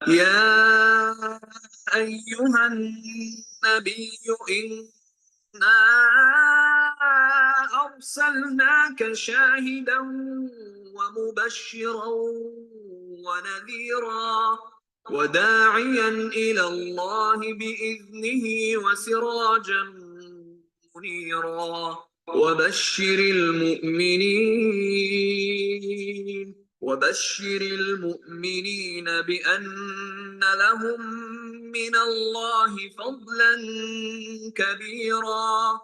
يا أيها النبي إنا أرسلناك شاهدا ومبشرا ونذيرا وداعيا إلى الله بإذنه وسراجا منيرا وبشر المؤمنين بأن لهم من الله فضلا كبيرا.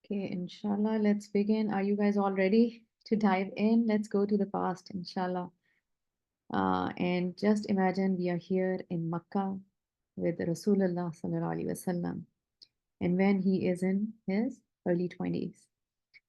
Okay, inshallah, let's begin. Are you guys all ready to dive in? Let's go to the past, inshallah. And just imagine we are here in Makkah with Rasulullah sallallahu alaihi wasallam, and when he is in his early 20s.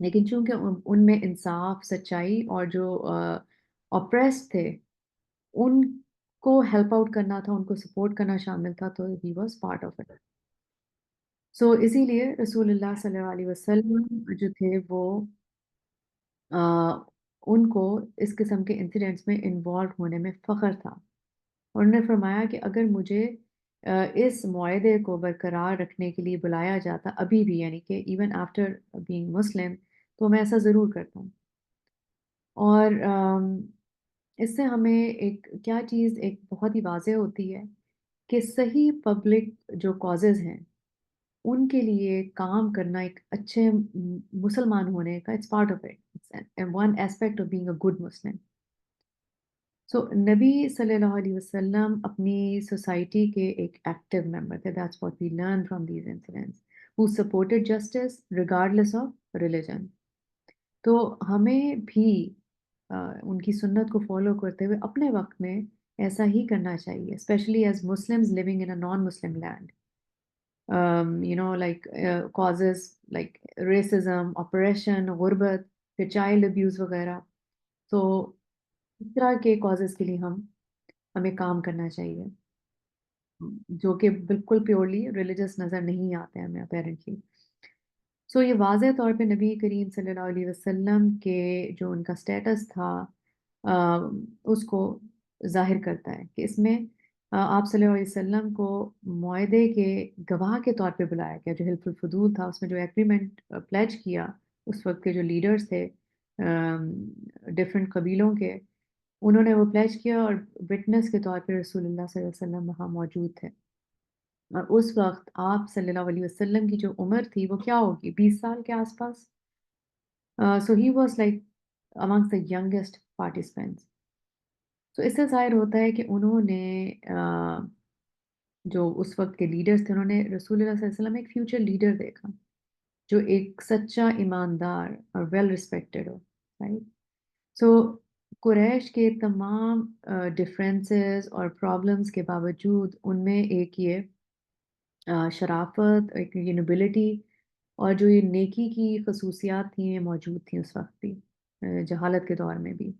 لیکن چونکہ ان میں انصاف، سچائی اور جو oppress تھے ان کو help out کرنا تھا، ان کو سپورٹ کرنا شامل تھا، تو he was part of it. So اسی لیے رسول اللہ صلی اللہ علیہ وسلم جو تھے وہ ان کو اس قسم کے انسیڈنٹس میں انوالو ہونے میں فخر تھا. اور انہوں نے فرمایا کہ اگر مجھے اس معاہدے کو برقرار رکھنے کے لیے بلایا جاتا ابھی بھی، یعنی کہ ایون آفٹر بینگ مسلم، تو میں ایسا ضرور کرتا ہوں. اور اس سے ہمیں ایک کیا چیز ایک بہت ہی واضح ہوتی ہے کہ صحیح پبلک جو کازز ہیں ان کے لیے کام کرنا ایک اچھے مسلمان ہونے کا it's part of it, one aspect of being a good Muslim. So نبی صلی اللہ علیہ وسلم اپنی سوسائٹی کے ایک ایکٹیو ممبر تھے. That's what we learn from these incidents, who supported justice regardless of religion. تو ہمیں بھی ان کی سنت کو فالو کرتے ہوئے اپنے وقت میں ایسا ہی کرنا چاہیے، especially as Muslims living in a non Muslim land. Like causes like racism, oppression, غربت، پھر چائلڈ ابیوز وغیرہ. تو اس طرح کے کازز کے لیے ہمیں کام کرنا چاہیے جو کہ بالکل پیورلی ریلیجس نظر نہیں آتے ہیں ہمیں اپیرنٹلی. سو یہ واضح طور پہ نبی کریم صلی اللہ علیہ وسلم کے جو ان کا سٹیٹس تھا اس کو ظاہر کرتا ہے کہ اس میں آپ صلی اللہ علیہ وسلم کو معاہدے کے گواہ کے طور پہ بلایا گیا. جو حلف الفضول تھا اس میں جو ایگریمنٹ پلیج کیا اس وقت کے جو لیڈرز تھے ڈفرینٹ قبیلوں کے، انہوں نے وہ پلیج کیا اور وٹنس کے طور پہ رسول اللہ صلی اللہ علیہ وسلم وہاں موجود تھے. اور اس وقت آپ صلی اللہ علیہ وسلم کی جو عمر تھی وہ کیا ہوگی، 20 سال کے آس پاس. So he was like amongst the youngest participants. تو اس سے ظاہر ہوتا ہے کہ انہوں نے جو اس وقت کے لیڈرز تھے انہوں نے رسول اللہ صلی اللہ علیہ وسلم ایک فیوچر لیڈر دیکھا جو ایک سچا، ایماندار اور ویل رسپیکٹڈ ہو. رائٹ. سو قریش کے تمام ڈفرینسز اور پرابلمس کے باوجود ان میں ایک یہ شرافت، ایک یہ نوبلٹی اور جو یہ نیکی کی خصوصیات تھیں یہ موجود تھیں اس وقت بھی، جہالت کے دور میں بھی.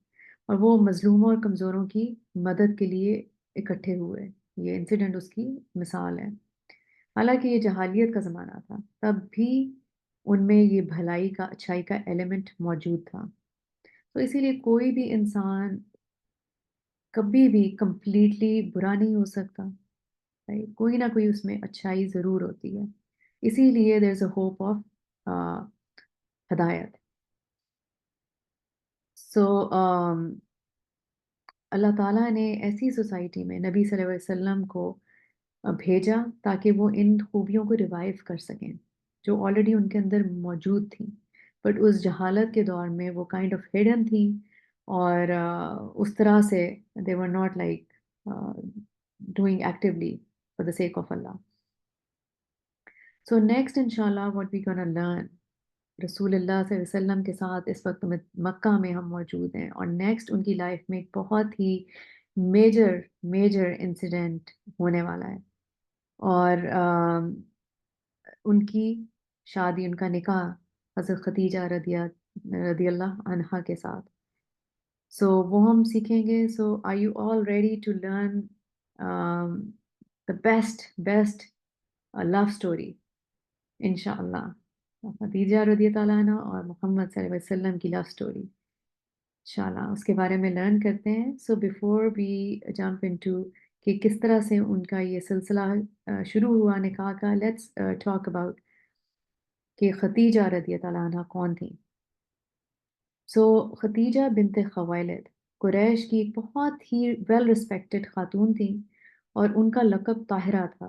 اور وہ مظلوموں اور کمزوروں کی مدد کے لیے اکٹھے ہوئے. یہ انسیڈنٹ اس کی مثال ہے. حالانکہ یہ جہالیت کا زمانہ تھا تب بھی ان میں یہ بھلائی کا، اچھائی کا ایلیمنٹ موجود تھا. تو اسی لیے کوئی بھی انسان کبھی بھی کمپلیٹلی برا نہیں ہو سکتا. کوئی نہ کوئی اس میں اچھائی ضرور ہوتی ہے. اسی لیے دیر از اے ہوپ آف ہدایت. سو اللہ تعالیٰ نے ایسی سوسائٹی میں نبی صلی اللہ علیہ وسلم کو بھیجا تاکہ وہ ان خوبیوں کو ریوائیو کر سکیں جو آلریڈی ان کے اندر موجود تھیں، بٹ اس جہالت کے دور میں وہ کائنڈ آف ہڈن تھیں اور اس طرح سے they were not like doing actively for the sake of Allah. So next inshallah what we gonna learn، رسول اللہ صلی اللہ علیہ وسلم کے ساتھ اس وقت مکہ میں ہم موجود ہیں اور نیکسٹ ان کی لائف میں ایک بہت ہی میجر انسیڈنٹ ہونے والا ہے. اور ان کی شادی، ان کا نکاح حضرت خدیجہ رضی اللہ عنہا کے ساتھ. سو وہ ہم سیکھیں گے. So are you all ready to learn the best love story انشاءاللہ، خدیجہ رضی اللہ عنہ اور محمد صلی اللہ علیہ وسلم کی لو اسٹوری انشاءاللہ اس کے بارے میں لرن کرتے ہیں. So before we jump into کہ کس طرح سے ان کا یہ سلسلہ شروع ہوا نکاح کا، لیٹس ٹاک اباؤٹ کہ خدیجہ رضی اللہ عنہ کون تھیں. سو خدیجہ بنت خویلد قریش کی ایک بہت ہی ویل رسپیکٹڈ خاتون تھیں اور ان کا لقب طاہرہ تھا.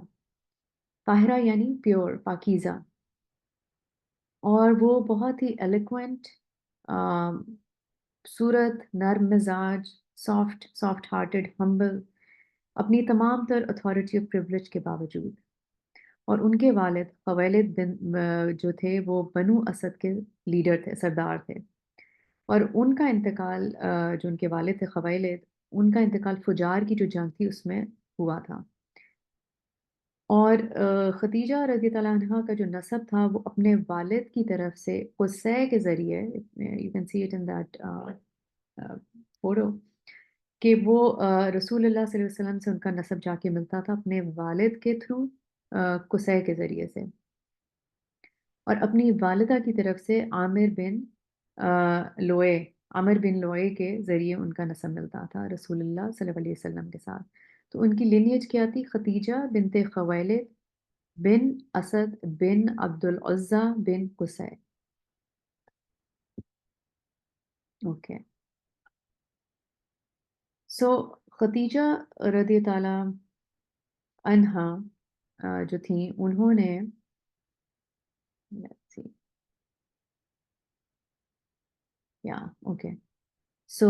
طاہرہ یعنی پیور، پاکیزہ. اور وہ بہت ہی ایلیکوینٹ، صورت، نرم مزاج، سافٹ ہارٹڈ، ہمبل، اپنی تمام تر اتھارٹی اور پریولیج کے باوجود. اور ان کے والد خویلد بن جو تھے وہ بنو اسد کے لیڈر تھے، سردار تھے. اور ان کا انتقال جو ان کے والد تھے خویلد، ان کا انتقال فجار کی جو جنگ تھی اس میں ہوا تھا. اور خدیجہ رضی اللہ عنہ کا جو نسب تھا وہ اپنے والد کی طرف سے قصے کے ذریعے، you can see it in that photo, کہ وہ رسول اللہ صلی اللہ علیہ وسلم سے ان کا نسب جا کے ملتا تھا اپنے والد کے تھرو، قصے کے ذریعے سے، اور اپنی والدہ کی طرف سے لوئے عامر بن لوئے کے ذریعے ان کا نسب ملتا تھا رسول اللہ صلی اللہ علیہ وسلم کے ساتھ. تو ان کی لینیج کیا تھی؟ خدیجہ بنت خویلد بن اسد بن عبد العزہ بن قصے. اوکے، سو خدیجہ رضی تعالیٰ عنہا جو تھیں، انہوں نے let's see. Yeah, okay. So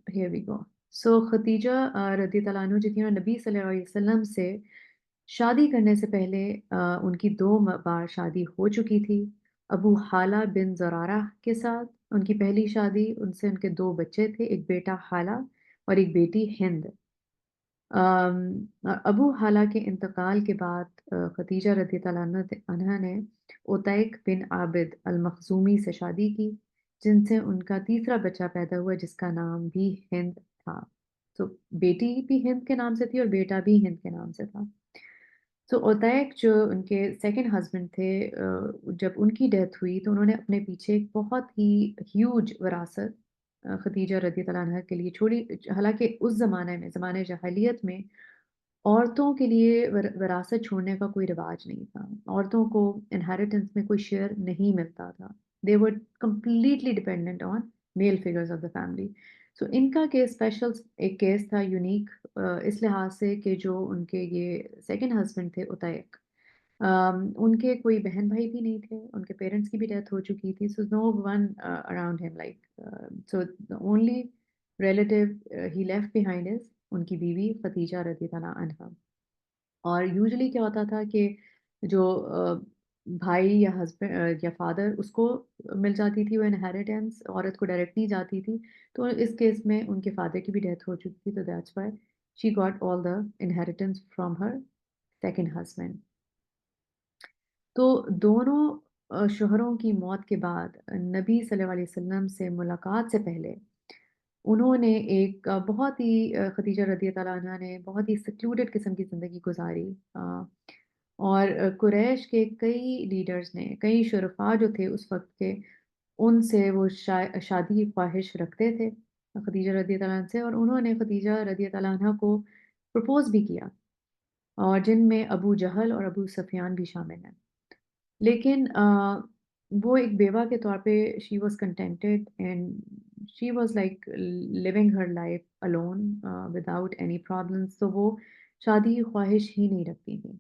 here we go. So Khadija رضی اللہ عنہ جو تھی، نبی صلی اللہ علیہ وسلم سے شادی کرنے سے پہلے ان کی 2 بار شادی ہو چکی تھی. ابو حالہ بن زرارہ کے ساتھ ان کی پہلی شادی، ان سے ان کے 2 بچے تھے، ایک بیٹا حالہ اور ایک بیٹی ہند. ابو حالہ کے انتقال کے بعد خدیجہ رضی اللہ عنہ نے اتیق بن عابد المخزومی سے شادی کی، جن سے ان کا تیسرا بچہ پیدا ہوا جس کا نام بھی ہند تھا. تو بیٹی بھی ہند کے نام سے تھی اور بیٹا بھی ہند کے نام سے تھا. تو اتیق جو ان کے سیکنڈ ہسبینڈ تھے، جب ان کی ڈیتھ ہوئی تو انہوں نے اپنے پیچھے ایک بہت ہی ہیوج وراثت خدیجہ رضی اللہ عنہ کے لیے چھوڑی. حالانکہ اس زمانے میں، زمانے جاہلیت میں، عورتوں کے لیے وراثت چھوڑنے کا کوئی رواج نہیں تھا. عورتوں کو انہیریٹنس میں کوئی شیئر نہیں ملتا تھا. They were completely dependent on male figures of the family. So ان کا کیس اسپیشل ایک کیس تھا، یونیک اس لحاظ سے کہ جو ان کے یہ سیکنڈ ہسبینڈ تھے اتیق، ان کے کوئی بہن بھائی بھی نہیں تھے، ان کے پیرنٹس کی بھی ڈیتھ ہو چکی تھی. So no one around him, like so only relative he left behind is ان کی بیوی خدیجہ رضی اللہ عنہا. اور یوزلی کیا ہوتا تھا کہ جو بھائی یا ہسبینڈ یا فادر، اس کو مل جاتی تھی وہ انہیریٹنس، عورت کو ڈائریکٹ نہیں جاتی تھی. تو اس کیس میں ان کے فادر کی بھی ڈیتھ ہو چکی تھی، تو that's why she got all the inheritance from her second husband. تو دونوں شوہروں کی موت کے بعد نبی صلی اللہ علیہ وسلم سے ملاقات سے پہلے انہوں نے ایک بہت ہی خدیجہ رضی اللہ عنہ نے بہت ہی سیکلوڈڈ قسم کی زندگی گزاری. اور قریش کے کئی لیڈرز نے، کئی شرفاء جو تھے اس وقت کے، ان سے وہ شادی خواہش رکھتے تھے خدیجہ رضی اللہ عنہ سے، اور انہوں نے خدیجہ رضی اللہ عنہ کو پرپوز بھی کیا، اور جن میں ابو جہل اور ابو سفیان بھی شامل ہیں. لیکن وہ ایک بیوہ کے طور پہ she was contented and she was like living her life alone without any problems. تو وہ شادی کی خواہش ہی نہیں رکھتی تھیں.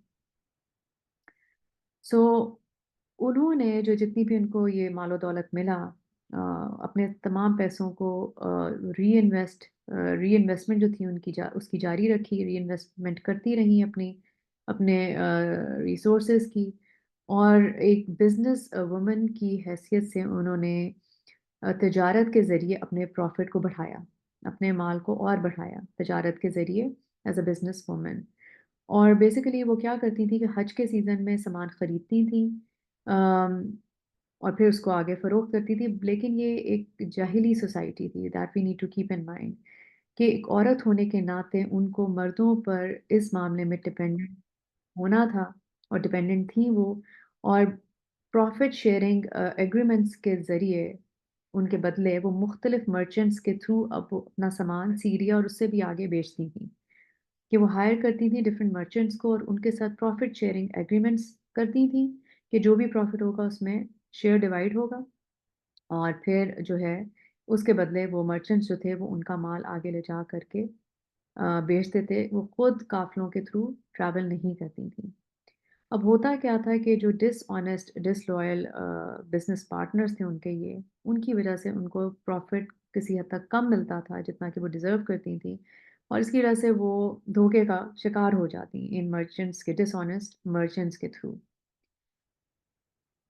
سو انہوں نے جو جتنی بھی ان کو یہ مال و دولت ملا، اپنے تمام پیسوں کو ری انویسٹمنٹ جو تھی ان کی اس کی جاری رکھی، ری انویسٹمنٹ کرتی رہیں اپنے ریسورسز کی. اور ایک بزنس وومن کی حیثیت سے انہوں نے تجارت کے ذریعے اپنے پروفٹ کو بڑھایا، اپنے مال کو اور بڑھایا تجارت کے ذریعے ایز اے بزنس وومن. اور بیسیکلی وہ کیا کرتی تھی کہ حج کے سیزن میں سامان خریدتی تھیں اور پھر اس کو آگے فروخت کرتی تھی. لیکن یہ ایک جاہلی سوسائٹی تھی، that we need to keep in mind, کہ ایک عورت ہونے کے ناطے ان کو مردوں پر اس معاملے میں ڈپینڈنٹ ہونا تھا، اور ڈپینڈنٹ تھیں وہ. اور پروفٹ شیئرنگ ایگریمنٹس کے ذریعے ان کے بدلے وہ مختلف مرچنٹس کے تھرو اب اپنا سامان سیریا اور اس سے بھی آگے بیچتی تھیں، کہ وہ ہائر کرتی تھیں ڈفرینٹ مرچنٹس کو اور ان کے ساتھ پروفٹ شیئرنگ ایگریمنٹس کرتی تھیں کہ جو بھی پروفٹ ہوگا اس میں شیئر ڈیوائڈ ہوگا، اور پھر جو ہے اس کے بدلے وہ مرچنٹس جو تھے وہ ان کا مال آگے لے جا کر کے بیچتے تھے. وہ خود قافلوں کے تھرو ٹریول نہیں کرتی تھیں. اب ہوتا کیا تھا کہ جو ڈس آنیسٹ ڈس لوئل بزنس پارٹنرز تھے ان کے، یہ ان کی وجہ سے ان کو پروفٹ کسی حد تک کم ملتا تھا جتنا کہ وہ ڈیزرو کرتی تھیں، اور اس کی وجہ سے وہ دھوکے کا شکار ہو جاتی ان مرچنٹس کے، ڈس آنیسٹ مرچنٹس کے تھرو.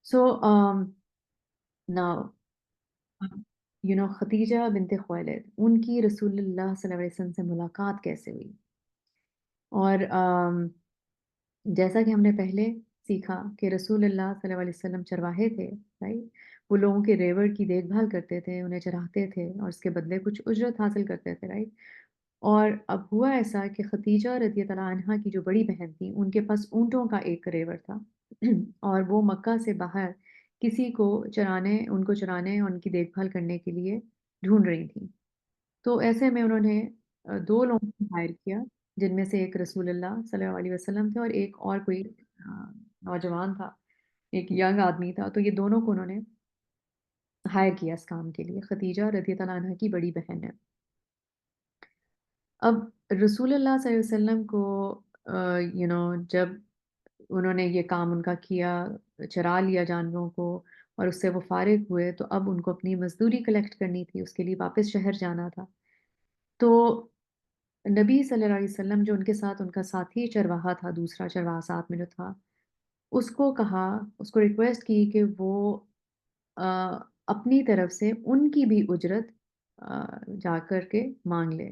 سو ناؤ خدیجہ بنت خویلد، ان کی رسول اللہ صلی اللہ علیہ وسلم سے ملاقات کیسے ہوئی؟ اور جیسا کہ ہم نے پہلے سیکھا کہ رسول اللہ صلی اللہ علیہ وسلم چرواہے تھے، رائٹ؟ وہ لوگوں کے ریوڑ کی دیکھ بھال کرتے تھے، انہیں چراتے تھے اور اس کے بدلے کچھ اجرت حاصل کرتے تھے، رائٹ؟ اور اب ہوا ایسا کہ خدیجہ رضی اللہ عنہا کی جو بڑی بہن تھی، ان کے پاس اونٹوں کا ایک ریوڑ تھا اور وہ مکہ سے باہر کسی کو چرانے اور ان کی دیکھ بھال کرنے کے لیے ڈھونڈ رہی تھیں۔ تو ایسے میں انہوں نے 2 لوگوں کو ہائر کیا، جن میں سے ایک رسول اللہ صلی اللہ علیہ وسلم تھے اور ایک اور کوئی نوجوان تھا، ایک ینگ آدمی تھا۔ تو یہ دونوں کو انہوں نے ہائر کیا اس کام کے لیے۔ خدیجہ رضی اللہ عنہا کی بڑی بہن ہے۔ اب رسول اللہ صلی اللہ علیہ وسلم کو جب انہوں نے یہ کام ان کا کیا، چرا لیا جانوروں کو اور اس سے وہ فارغ ہوئے، تو اب ان کو اپنی مزدوری کلیکٹ کرنی تھی، اس کے لیے واپس شہر جانا تھا۔ تو نبی صلی اللہ علیہ وسلم جو ان کے ساتھ ان کا ساتھی چرواہا تھا، دوسرا چرواہا ساتھ میں جو تھا، اس کو ریکویسٹ کی کہ وہ اپنی طرف سے ان کی بھی اجرت جا کر کے مانگ لے،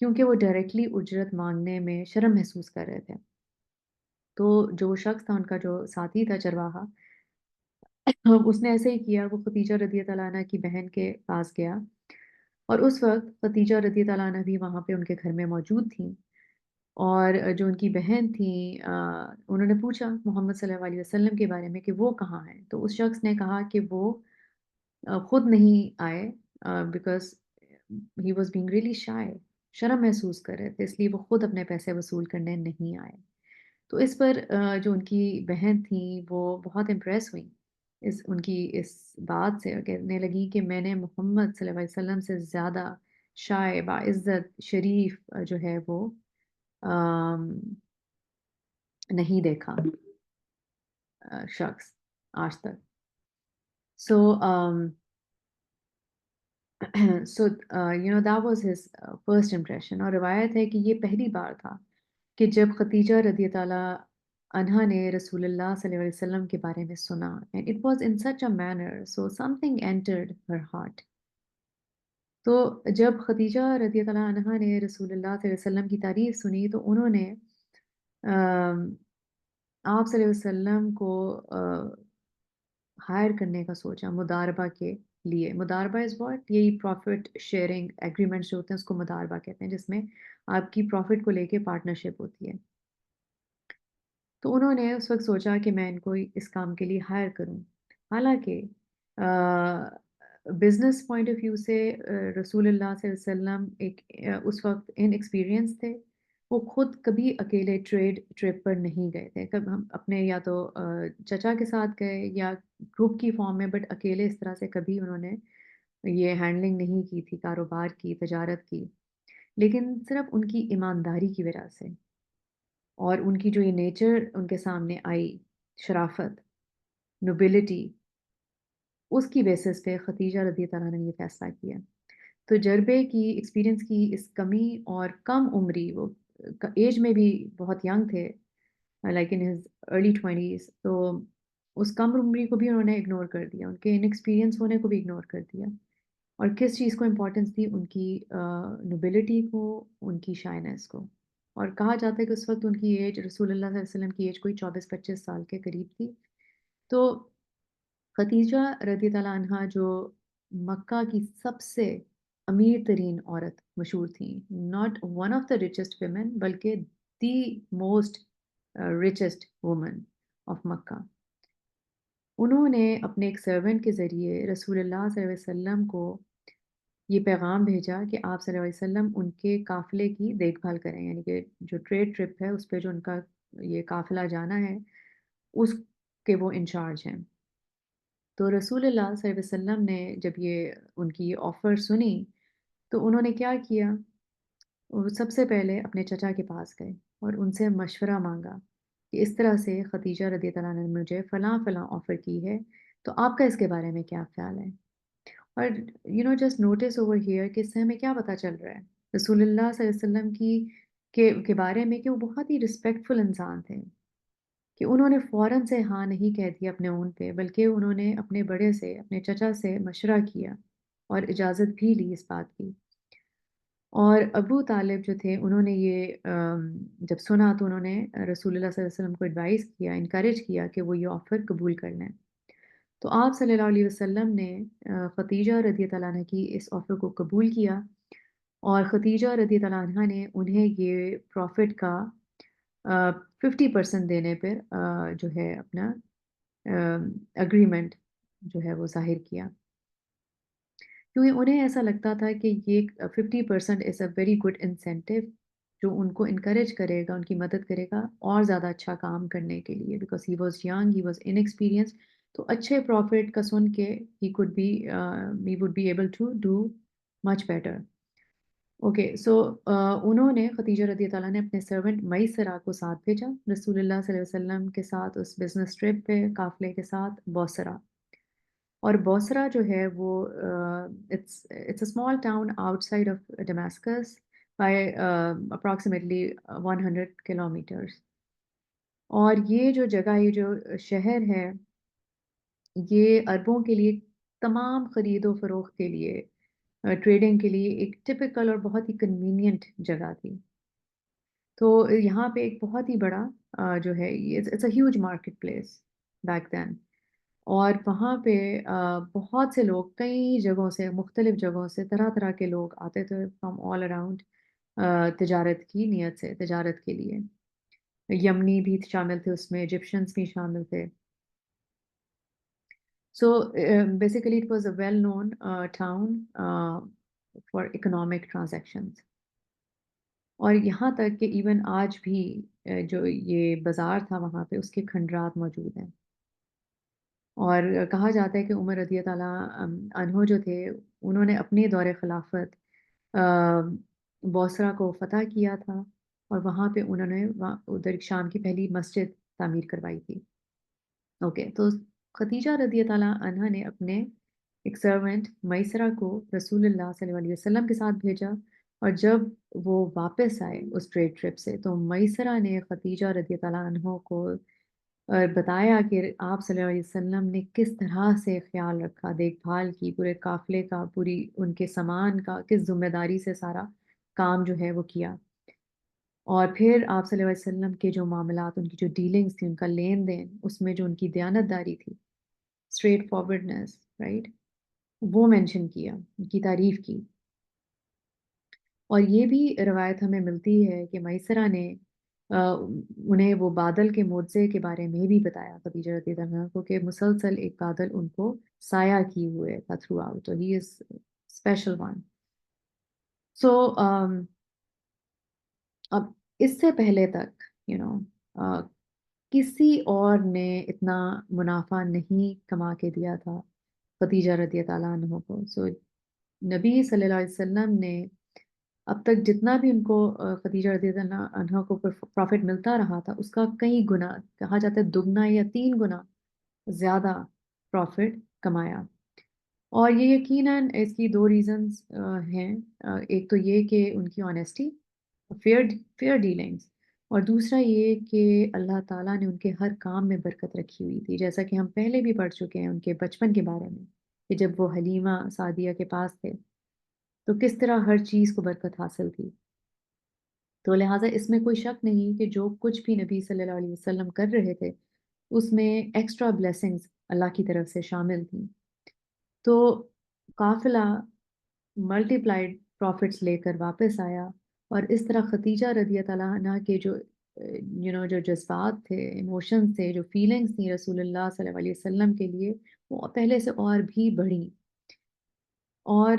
کیونکہ وہ ڈائریکٹلی اجرت مانگنے میں شرم محسوس کر رہے تھے۔ تو جو شخص تھا، ان کا جو ساتھی تھا چرواہا، اس نے ایسے ہی کیا۔ وہ خدیجہ رضی اللہ عنہ کی بہن کے پاس گیا اور اس وقت خدیجہ رضی اللہ عنہ بھی وہاں پہ ان کے گھر میں موجود تھیں، اور جو ان کی بہن تھیں انہوں نے پوچھا محمد صلی اللہ علیہ وسلم کے بارے میں کہ وہ کہاں ہیں۔ تو اس شخص نے کہا کہ وہ خود نہیں آئے، because he was being really شائے، شرم محسوس کر رہے تھے، اس لیے وہ خود اپنے پیسے وصول کرنے نہیں آئے۔ تو اس پر جو ان کی بہن تھیں وہ بہت امپریس ہوئیں ان کی اس بات سے، اور کہنے لگی کہ میں نے محمد صلی اللہ علیہ وسلم سے زیادہ شائع، باعزت، شریف جو ہے وہ نہیں دیکھا شخص آج تک۔ سو that was his first impression۔ اور روایت ہے کہ یہ پہلی بار تھا کہ جب خدیجہ رضی اللہ عنہا نے رسول اللہ صلی اللہ علیہ وسلم کے بارے میں سنا، and it was in such a manner so something entered her heart۔ تو جب خدیجہ رضی اللہ عنہا نے رسول اللہ صلی اللہ علیہ وسلم کی تعریف سنی، تو انہوں نے آپ صلی اللہ علیہ وسلم کو ہائر کرنے کا سوچا مداربہ کے لیے۔ مداربہ از واٹ؟ یہی پروفٹ شیئرنگ ایگریمنٹس جو ہوتے ہیں اس کو مداربہ کہتے ہیں، جس میں آپ کی پروفٹ کو لے کے پارٹنرشپ ہوتی ہے۔ تو انہوں نے اس وقت سوچا کہ میں ان کو اس کام کے لیے ہائر کروں۔ حالانکہ بزنس پوائنٹ آف ویو سے رسول اللہ صلی اللہ علیہ وسلم اس وقت ان ایکسپیرینس تھے۔ وہ خود کبھی اکیلے ٹرپ پر نہیں گئے تھے، کب ہم اپنے یا تو چچا کے ساتھ گئے یا گروپ کی فارم میں، بٹ اکیلے اس طرح سے کبھی انہوں نے یہ ہینڈلنگ نہیں کی تھی، کاروبار کی، تجارت کی۔ لیکن صرف ان کی ایمانداری کی وجہ سے اور ان کی جو یہ نیچر ان کے سامنے آئی، شرافت، نوبلٹی، اس کی بیسس پہ خدیجہ رضی اللہ عنہا نے یہ فیصلہ کیا۔ تجربے کی، ایکسپیرینس کی اس کمی اور کم عمری، وہ ایج میں بھی بہت ینگ تھے، like in his early 20s، تو اس کم عمری کو بھی انہوں نے اگنور کر دیا، ان کے ان ایکسپیرینس ہونے کو بھی اگنور کر دیا، اور کس چیز کو امپورٹنس دی؟ ان کی نوبلٹی کو، ان کی شائنس کو۔ اور کہا جاتا ہے کہ اس وقت ان کی ایج، رسول اللہ صلی اللہ علیہ وسلم کی ایج کوئی 24-25 سال کے قریب تھی۔ تو خدیجہ رضی اللہ عنہا جو مکہ کی سب سے امیر ترین عورت مشہور تھیں، not one of the richest women بلکہ the most richest woman of Mecca, انہوں نے اپنے ایک سرونٹ کے ذریعے رسول اللہ صلی اللہ علیہ وسلم کو یہ پیغام بھیجا کہ آپ صلی اللہ علیہ وسلم ان کے قافلے کی دیکھ بھال کریں، یعنی کہ جو ٹریڈ ٹرپ ہے اس پہ جو ان کا یہ قافلہ جانا ہے اس کے وہ انچارج ہیں۔ تو رسول اللہ صلی اللہ علیہ وسلم نے جب یہ ان کی آفر سنی تو انہوں نے کیا کیا؟ وہ سب سے پہلے اپنے چچا کے پاس گئے اور ان سے مشورہ مانگا کہ اس طرح سے خدیجہ رضی اللہ عنہا نے مجھے فلاں فلاں آفر کی ہے، تو آپ کا اس کے بارے میں کیا خیال ہے؟ اور جسٹ نوٹس اوور ہیئر کہ اس سے ہمیں کیا پتہ چل رہا ہے رسول اللہ صلی اللہ علیہ وسلم کے بارے میں، کہ وہ بہت ہی رسپیکٹفل انسان تھے، کہ انہوں نے فوراً سے ہاں نہیں کہہ دیا اپنے اون پہ، بلکہ انہوں نے اپنے بڑے سے، اپنے چچا سے مشورہ کیا اور اجازت بھی لی اس بات کی۔ اور ابو طالب جو تھے انہوں نے یہ جب سنا تو انہوں نے رسول اللہ صلی اللہ علیہ وسلم کو ایڈوائز کیا، انکریج کیا کہ وہ یہ آفر قبول کر لیں. تو آپ صلی اللہ علیہ وسلم نے خدیجہ رضی اللہ عنہ کی اس آفر کو قبول کیا، اور خدیجہ رضی اللہ عنہ نے انہیں یہ پروفٹ کا 50% دینے پر جو ہے اپنا اگریمنٹ جو ہے وہ ظاہر کیا، کیونکہ انہیں ایسا لگتا تھا کہ یہ 50% از اے ویری گڈ انسینٹیو جو ان کو انکریج کرے گا، ان کی مدد کرے گا اور زیادہ اچھا کام کرنے کے لیے، because he was young, he was inexperience. تو اچھے پروفٹ کا سن کے he would be able to do much better. Okay so انہوں نے خدیجہ رضی اللہ عنہ نے اپنے سرونٹ میسرہ کو ساتھ بھیجا رسول اللہ صلی اللہ علیہ وسلم کے ساتھ اس بزنس ٹرپ پہ قافلے کے ساتھ بوسرا. اور بوسرا جو ہے وہ it's a small town outside of Damascus by approximately 100 kilometres. اور یہ جو جگہ، یہ جو شہر ہے، یہ عربوں کے لیے تمام خرید و فروخت کے لیے، ٹریڈنگ کے لیے ایک ٹپیکل اور بہت ہی کنوینئنٹ جگہ تھی. تو یہاں پہ ایک بہت ہی بڑا جو ہے it's a huge marketplace back then. اور وہاں پہ بہت سے لوگ کئی جگہوں سے، مختلف جگہوں سے طرح طرح کے لوگ آتے تھے فرام آل اراؤنڈ، تجارت کی نیت سے، تجارت کے لیے. یمنی بھی شامل تھے اس میں، ایجپشنس بھی شامل تھے. So basically it was a well known town for economic transactions. اور یہاں تک کہ ایون آج بھی جو یہ بازار تھا وہاں پہ، اس کے کھنڈرات موجود ہیں. اور کہا جاتا ہے کہ عمر رضی اللہ عنہ جو تھے انہوں نے اپنے دور خلافت بوسرا کو فتح کیا تھا، اور وہاں پہ انہوں نے ادھر شام کی پہلی مسجد تعمیر کروائی تھی. اوکے تو خدیجہ رضی اللہ عنہ نے اپنے ایک سرونٹ میسرہ کو رسول اللہ صلی اللہ علیہ وسلم کے ساتھ بھیجا، اور جب وہ واپس آئے اس ٹریڈ ٹرپ سے تو میسرہ نے خدیجہ رضی اللہ عنہ کو بتایا کہ آپ صلی اللہ علیہ وسلم نے کس طرح سے خیال رکھا، دیکھ بھال کی پورے قافلے کا، پوری ان کے سامان کا، کس ذمہ داری سے سارا کام جو ہے وہ کیا. اور پھر آپ صلی اللہ علیہ وسلم کے جو معاملات، ان کی جو ڈیلنگز تھی، ان کا لین دین، اس میں جو ان کی دیانت داری تھی، اسٹریٹ فارورڈنس، رائٹ، وہ مینشن کیا، ان کی تعریف کی. اور یہ بھی روایت ہمیں ملتی ہے کہ میسرہ نے انہیں وہ بادل کے معجزے کے بارے میں بھی بتایا خدیجہ رضی اللہ عنہا کو، کہ مسلسل ایک بادل ان کو سایہ کیے ہوئے تھا تھرو آؤٹ، تو ہی از اسپیشل ون. سو اب اس سے پہلے تک کسی اور نے اتنا منافع نہیں کما کے دیا تھا خدیجہ رضی اللہ عنہ کو. سو نبی صلی اللہ علیہ وسلم نے اب تک جتنا بھی ان کو خدیجہ رضی اللہ عنہ کو پروفٹ ملتا رہا تھا، اس کا کئی گنا، کہا جاتا ہے دگنا یا 3 گنا زیادہ پروفٹ کمایا. اور یہ یقیناً اس کی 2 ریزنز ہیں. ایک تو یہ کہ ان کی آنیسٹی، فیئر ڈیلنگز، اور دوسرا یہ کہ اللہ تعالیٰ نے ان کے ہر کام میں برکت رکھی ہوئی تھی، جیسا کہ ہم پہلے بھی پڑھ چکے ہیں ان کے بچپن کے بارے میں، کہ جب وہ حلیمہ سعدیہ کے پاس تھے تو کس طرح ہر چیز کو برکت حاصل تھی. تو لہٰذا اس میں کوئی شک نہیں کہ جو کچھ بھی نبی صلی اللہ علیہ وسلم کر رہے تھے اس میں ایکسٹرا بلیسنگز اللہ کی طرف سے شامل تھیں. تو قافلہ ملٹی پلائڈ پروفٹس لے کر واپس آیا، اور اس طرح خدیجہ رضی اللہ عنہ کے جو جو جذبات تھے، ایموشنز تھے، جو فیلنگز تھیں رسول اللہ صلی اللہ علیہ وسلم کے لیے، وہ پہلے سے اور بھی بڑھیں. اور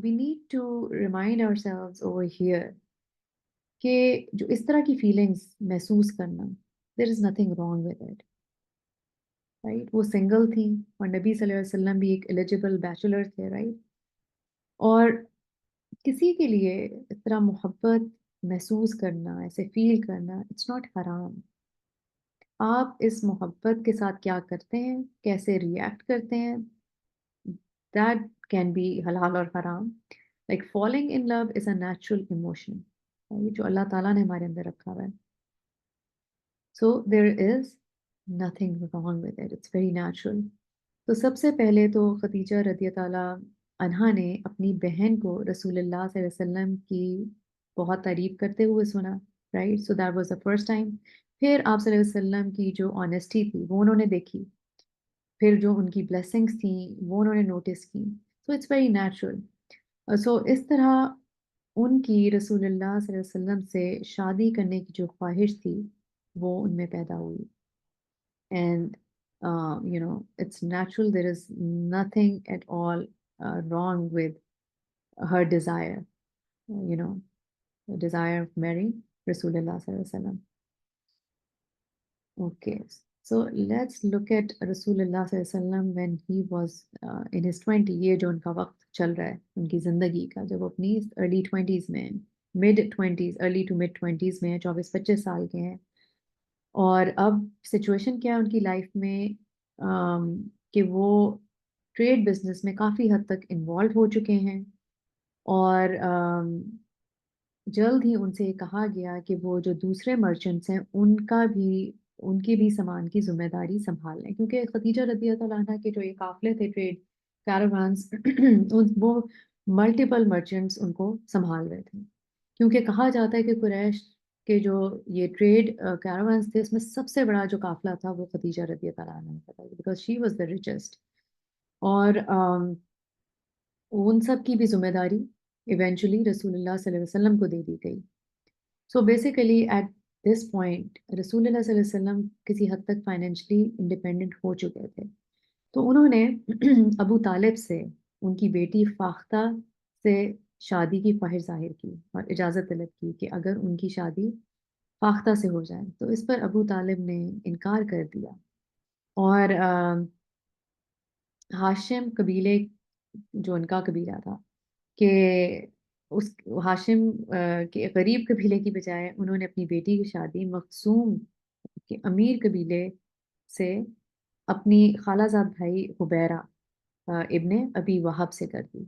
we need to remind ourselves over here کہ جو اس طرح کی فیلنگز محسوس کرنا، there is nothing wrong with it, right. وہ سنگل تھیں اور نبی صلی اللہ علیہ وسلم بھی ایک ایلیجیبل بیچلر تھے، رائٹ. اور کسی کے لیے اس طرح محبت محسوس کرنا، ایسے فیل کرنا، اٹس ناٹ حرام. آپ اس محبت کے ساتھ کیا کرتے ہیں، کیسے ریئیکٹ کرتے ہیں، دیٹ کین بی حلال اور حرام. Like falling in love is a natural emotion جو اللہ تعالیٰ نے ہمارے اندر رکھا ہوا ہے. So there is nothing wrong with it, it's very natural. تو سب سے پہلے تو خدیجہ رضی اللہ عنہا نے اپنی بہن کو رسول اللہ صلی اللہ علیہ وسلم کی بہت تعریف کرتے ہوئے سنا، right? So that was the first time. پھر آپ صلی اللہ علیہ وسلم کی جو آنیسٹی تھی وہ انہوں نے دیکھی، پھر جو ان کی بلیسنگس تھیں وہ انہوں نے نوٹس کی. So it's very natural. So اس طرح ان کی رسول اللہ صلی اللہ علیہ وسلم سے شادی کرنے کی جو خواہش تھی وہ ان میں پیدا ہوئی. And it's natural. There is nothing at all wrong with her desire, the desire of marrying Rasulullah sallallahu alaihi wasallam. Okay, so let's look at Rasulullah sallallahu alaihi wasallam when he was in his 20. یہ جو ان کا وقت چل رہا ہے ان کی زندگی کا، جب اپنی early 20s میں ہیں، mid 20s early to mid 20s میں ہیں، 24-25 سال کے ہیں. اور اب سچویشن کیا ہے ان کی لائف میں کہ وہ ٹریڈ بزنس میں کافی حد تک انوالو ہو چکے ہیں، اور جلد ہی ان سے یہ کہا گیا کہ وہ جو دوسرے مرچنٹس ہیں ان کی بھی سامان کی ذمہ داری سنبھال لیں، کیونکہ خدیجہ رضی اللہ عنہا کے جو یہ قافلے تھے ٹریڈ کیراوانس وہ ملٹیپل مرچنٹس ان کو سنبھال رہے تھے. کیونکہ کہا جاتا ہے کہ قریش کے جو یہ ٹریڈ کیراوانس تھے اس میں سب سے بڑا جو قافلہ تھا وہ خدیجہ رضی اللہ عنہا کا تھا، because she was the richest. اور ان سب کی بھی ذمہ داری ایونچولی رسول اللہ صلی اللہ علیہ وسلم کو دے دی گئی. So basically at this point رسول اللہ صلی اللہ علیہ وسلم کسی حد تک فائنینشلی انڈیپینڈنٹ ہو چکے تھے. تو انہوں نے ابو طالب سے ان کی بیٹی فاختہ سے شادی کی خواہش ظاہر کی اور اجازت طلب کی کہ اگر ان کی شادی فاختہ سے ہو جائے. تو اس پر ابو طالب نے انکار کر دیا، اور ہاشم قبیلے جو ان کا قبیلہ تھا کہ اس ہاشم کے غریب قبیلے کی بجائے انہوں نے اپنی بیٹی کی شادی مخزوم کے امیر قبیلے سے اپنی خالہ زاد بھائی حبیرہ ابن ابی وہب سے کر دی.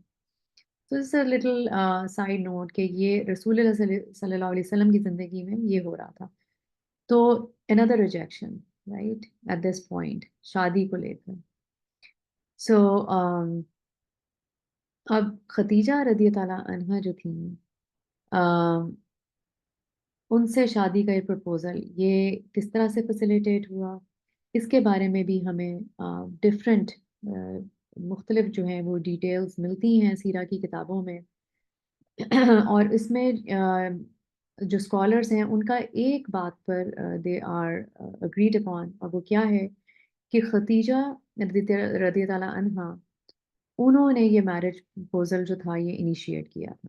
تو اس لٹل سائڈ نوٹ کہ یہ رسول اللہ صلی اللہ علیہ وسلم کی زندگی میں یہ ہو رہا تھا. تو another rejection right at this point شادی کو لے کر. سو اب خدیجہ رضی اللہ عنہا جو تھیں ان سے شادی کا یہ پرپوزل یہ کس طرح سے فیسیلیٹیٹ ہوا، اس کے بارے میں بھی ہمیں ڈفرینٹ مختلف جو ہیں وہ ڈیٹیلز ملتی ہیں سیرہ کی کتابوں میں. اور اس میں جو اسکالرس ہیں ان کا ایک بات پر دے آر اگریڈ اپان، اور وہ کیا ہے کہ خدیجہ رضی اللہ عنہا انہوں نے یہ میرج پرپوزل جو تھا یہ انیشیٹ کیا تھا،